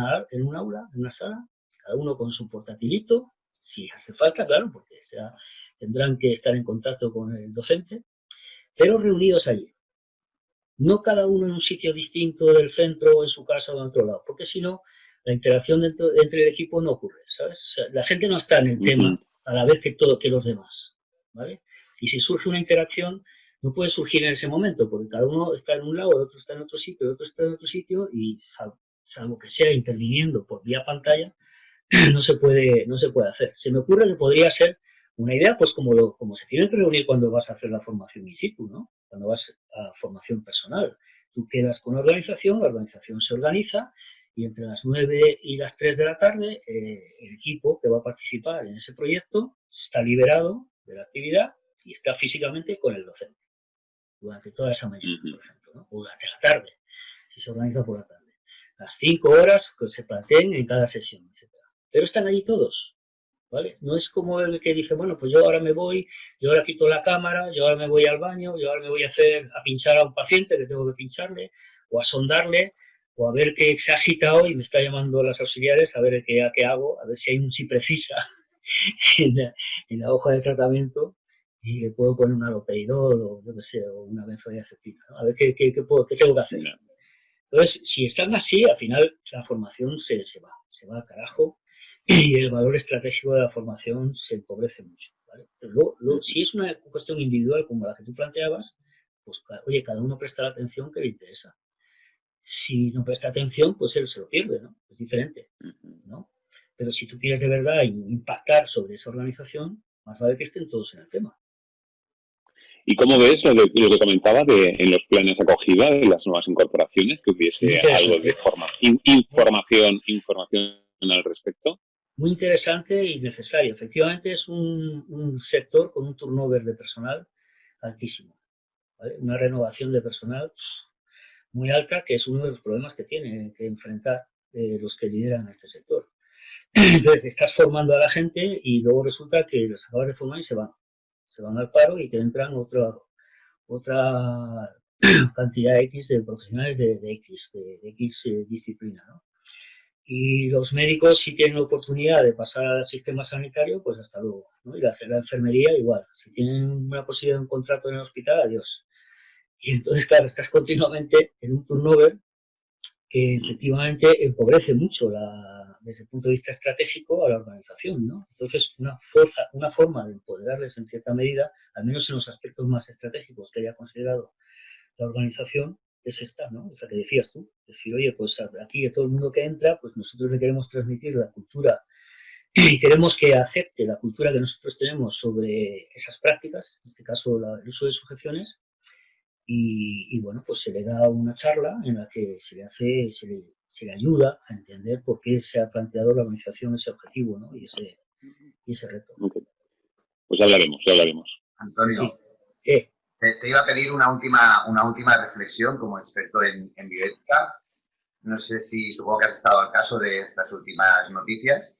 aula, en una sala, cada uno con su portatilito, si hace falta, claro, porque tendrán que estar en contacto con el docente, pero reunidos allí. No cada uno en un sitio distinto del centro o en su casa o en otro lado, porque si no, la interacción entre el equipo no ocurre, ¿sabes? O sea, la gente no está en el tema a la vez que los demás, ¿vale? Y si surge una interacción, no puede surgir en ese momento, porque cada uno está en un lado, el otro está en otro sitio, el otro está en otro sitio, y salvo que sea interviniendo por vía pantalla, no se puede hacer. Se me ocurre que podría ser una idea, pues como se tienen que reunir cuando vas a hacer la formación in situ, ¿no? Cuando vas a formación personal. Tú quedas con la organización se organiza y entre las 9 y las 3 de la tarde el equipo que va a participar en ese proyecto está liberado de la actividad y está físicamente con el docente durante toda esa mañana, por ejemplo, ¿no? O durante la tarde, si se organiza por la tarde. Las 5 horas que se planteen en cada sesión, etc. Pero están allí todos, ¿vale? No es como el que dice, bueno, pues yo ahora me voy, yo ahora quito la cámara, yo ahora me voy al baño, yo ahora me voy a pinchar a un paciente que tengo que pincharle, o a sondarle, o a ver qué se ha agitado y me está llamando las auxiliares a ver qué hago, a ver si hay un sí precisa en la hoja de tratamiento y le puedo poner un haloperidol o yo qué sé, o una benzodiazepina, ¿no? A ver qué tengo que hacer. Entonces, si están así, al final la formación se va al carajo y el valor estratégico de la formación se empobrece mucho, ¿vale? Pero luego, si es una cuestión individual como la que tú planteabas, pues, oye, cada uno presta la atención que le interesa. Si no presta atención, pues él se lo pierde, ¿no? Es diferente, ¿no? Pero si tú quieres de verdad impactar sobre esa organización, más vale que estén todos en el tema. ¿Y cómo ves lo que comentaba en los planes de acogida de las nuevas incorporaciones, que hubiese algo de información al respecto? Muy interesante y necesario. Efectivamente es un sector con un turnover de personal altísimo, ¿vale? Una renovación de personal muy alta, que es uno de los problemas que tienen que enfrentar los que lideran este sector. Entonces, estás formando a la gente y luego resulta que los acabas de formar y se van al paro y te entran otra cantidad X de profesionales de X disciplina, ¿no? Y los médicos, si tienen la oportunidad de pasar al sistema sanitario, pues hasta luego, ¿no? Y la enfermería igual. Si tienen una posibilidad de un contrato en el hospital, adiós. Y entonces, claro, estás continuamente en un turnover que efectivamente empobrece mucho desde el punto de vista estratégico a la organización, ¿no? Entonces, una forma de empoderarles en cierta medida, al menos en los aspectos más estratégicos que haya considerado la organización, es esta, ¿no? Es la que decías tú. Es decir, oye, pues aquí a todo el mundo que entra, pues nosotros le queremos transmitir la cultura y queremos que acepte la cultura que nosotros tenemos sobre esas prácticas, en este caso el uso de sujeciones, y bueno, pues se le da una charla en la que se le ayuda a entender por qué se ha planteado la organización ese objetivo, ¿no? y ese reto. Okay. Pues ya hablaremos. Antonio, sí. te iba a pedir una última reflexión como experto en bioética. No sé si supongo que has estado al caso de estas últimas noticias.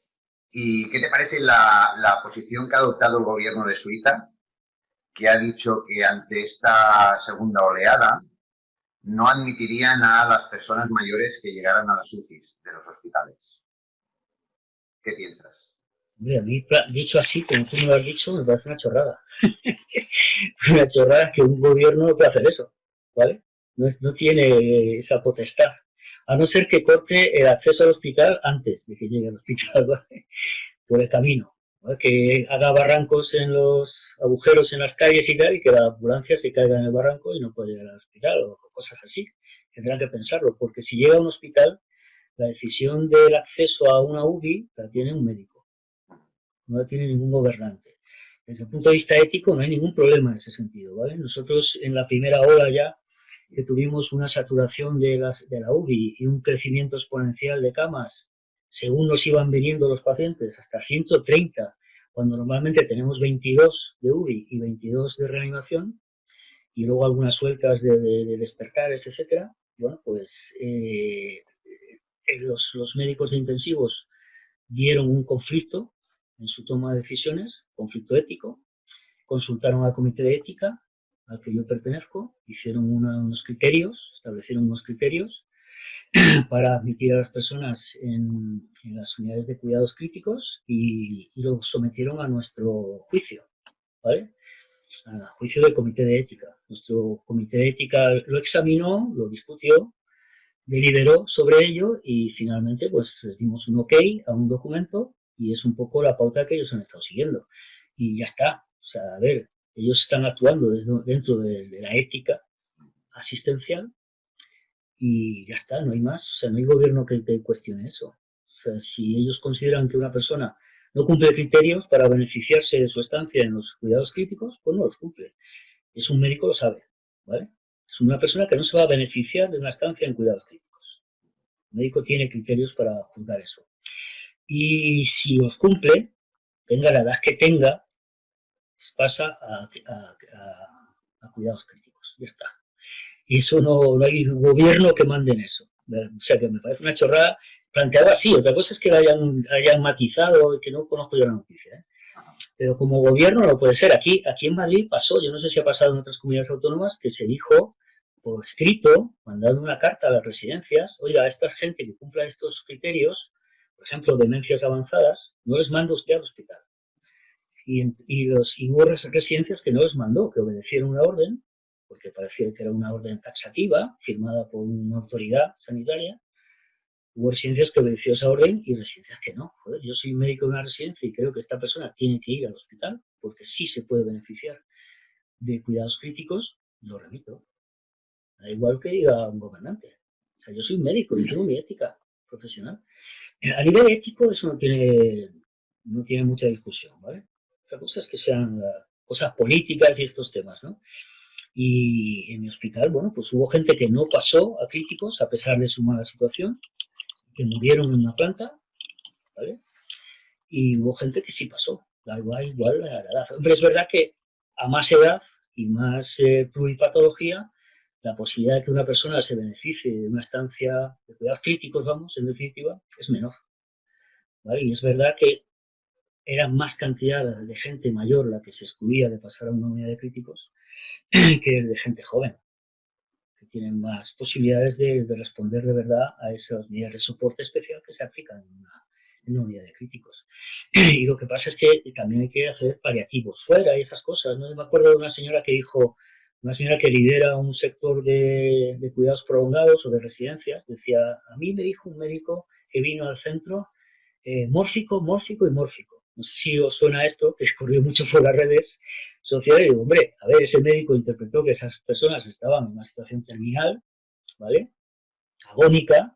¿Y qué te parece la posición que ha adoptado el gobierno de Suiza, que ha dicho que ante esta segunda oleada no admitirían a las personas mayores que llegaran a las UCIs de los hospitales? ¿Qué piensas? Hombre, a mí, dicho así, como tú me lo has dicho, me parece una chorrada. Una chorrada que un gobierno no puede hacer eso, ¿vale? No tiene esa potestad. A no ser que corte el acceso al hospital antes de que llegue al hospital, ¿vale? Por el camino, ¿vale? Que haga barrancos en los agujeros en las calles y tal, y que la ambulancia se caiga en el barranco y no puede llegar al hospital, o cosas así. Tendrán que pensarlo, porque si llega a un hospital, la decisión del acceso a una UBI la tiene un médico, no la tiene ningún gobernante. Desde el punto de vista ético no hay ningún problema en ese sentido, ¿vale? Nosotros en la primera ola ya que tuvimos una saturación de la UBI y un crecimiento exponencial de camas, según nos iban viniendo los pacientes, hasta 130, cuando normalmente tenemos 22 de UBI y 22 de reanimación, y luego algunas sueltas de despertares, etcétera. Bueno, pues los médicos de intensivos vieron un conflicto en su toma de decisiones, conflicto ético, consultaron al comité de ética al que yo pertenezco, hicieron establecieron unos criterios para admitir a las personas en las unidades de cuidados críticos y lo sometieron a nuestro juicio, ¿vale? Al juicio del comité de ética. Nuestro comité de ética lo examinó, lo discutió, deliberó sobre ello y finalmente pues les dimos un ok a un documento y es un poco la pauta que ellos han estado siguiendo. Y ya está. O sea, a ver, ellos están actuando dentro de la ética asistencial y ya está, no hay más. O sea, no hay gobierno que cuestione eso. O sea, si ellos consideran que una persona no cumple criterios para beneficiarse de su estancia en los cuidados críticos, pues no los cumple. Es un médico, lo sabe, ¿vale? Es una persona que no se va a beneficiar de una estancia en cuidados críticos. El médico tiene criterios para juzgar eso. Y si los cumple, tenga la edad que tenga, pasa a cuidados críticos. Ya está. Y eso no hay gobierno que mande en eso. O sea, que me parece una chorrada planteado así. Otra cosa es que lo hayan matizado, que no conozco yo la noticia, ¿eh? Pero como gobierno no puede ser. Aquí en Madrid pasó, yo no sé si ha pasado en otras comunidades autónomas, que se dijo por escrito, mandando una carta a las residencias, oiga, a esta gente que cumpla estos criterios, por ejemplo, demencias avanzadas, no les manda usted al hospital. Y hubo residencias que no les mandó, que obedecieron una orden, porque parecía que era una orden taxativa, firmada por una autoridad sanitaria. Hubo residencias que obedeció esa orden y residencias que no. Joder, yo soy médico de una residencia y creo que esta persona tiene que ir al hospital, porque sí se puede beneficiar de cuidados críticos, lo remito. Da igual que diga un gobernante. O sea, yo soy un médico y tengo mi ética profesional. A nivel ético eso no tiene mucha discusión, ¿vale? Otra cosa es que sean cosas políticas y estos temas, ¿no? Y en mi hospital, bueno, pues hubo gente que no pasó a críticos a pesar de su mala situación, que murieron en una planta, ¿vale? Y hubo gente que sí pasó, da igual la edad. Hombre, es verdad que a más edad y más pluripatología, la posibilidad de que una persona se beneficie de una estancia de cuidados críticos, vamos, en definitiva, es menor, ¿vale? Y es verdad que era más cantidad de gente mayor la que se excluía de pasar a una unidad de críticos que de gente joven, que tienen más posibilidades de responder de verdad a esas medidas de soporte especial que se aplican en una unidad de críticos. Y lo que pasa es que también hay que hacer paliativos fuera y esas cosas, ¿no? Yo me acuerdo de una señora que dijo, una señora que lidera un sector de cuidados prolongados o de residencias, decía, a mí me dijo un médico que vino al centro, mórfico, mórfico y mórfico. No sé si os suena esto, que corrió mucho por las redes sociales, y digo, hombre, a ver, ese médico interpretó que esas personas estaban en una situación terminal, ¿vale? Agónica,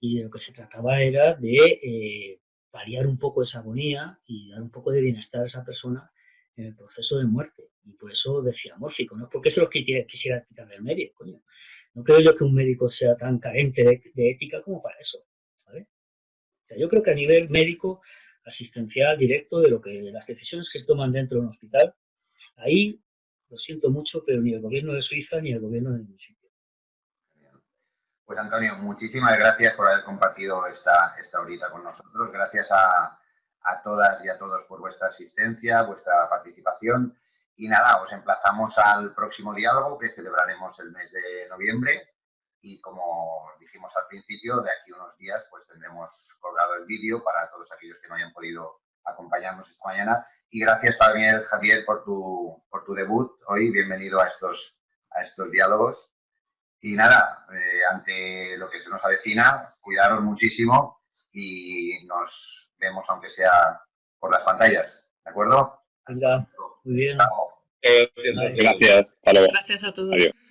y de lo que se trataba era de paliar un poco esa agonía y dar un poco de bienestar a esa persona en el proceso de muerte. Y por eso decía mórfico, no es porque se los quisiera quitar del medio, coño. No creo yo que un médico sea tan carente de ética como para eso, ¿vale? O sea, yo creo que a nivel médico, asistencial, directo, de las decisiones que se toman dentro de un hospital, ahí, lo siento mucho, pero ni el gobierno de Suiza ni el gobierno de ningún sitio. Pues Antonio, muchísimas gracias por haber compartido esta horita con nosotros. Gracias a todas y a todos por vuestra asistencia, vuestra participación. Y nada, os emplazamos al próximo diálogo que celebraremos el mes de noviembre. Y como dijimos al principio, de aquí a unos días pues tendremos colgado el vídeo para todos aquellos que no hayan podido acompañarnos esta mañana. Y gracias también, Javier, por tu debut hoy. Bienvenido a estos diálogos. Y nada, ante lo que se nos avecina, cuidaros muchísimo y nos vemos, aunque sea por las pantallas. ¿De acuerdo? Venga, muy bien. Gracias. Gracias. Hasta luego. Gracias a todos. Adiós.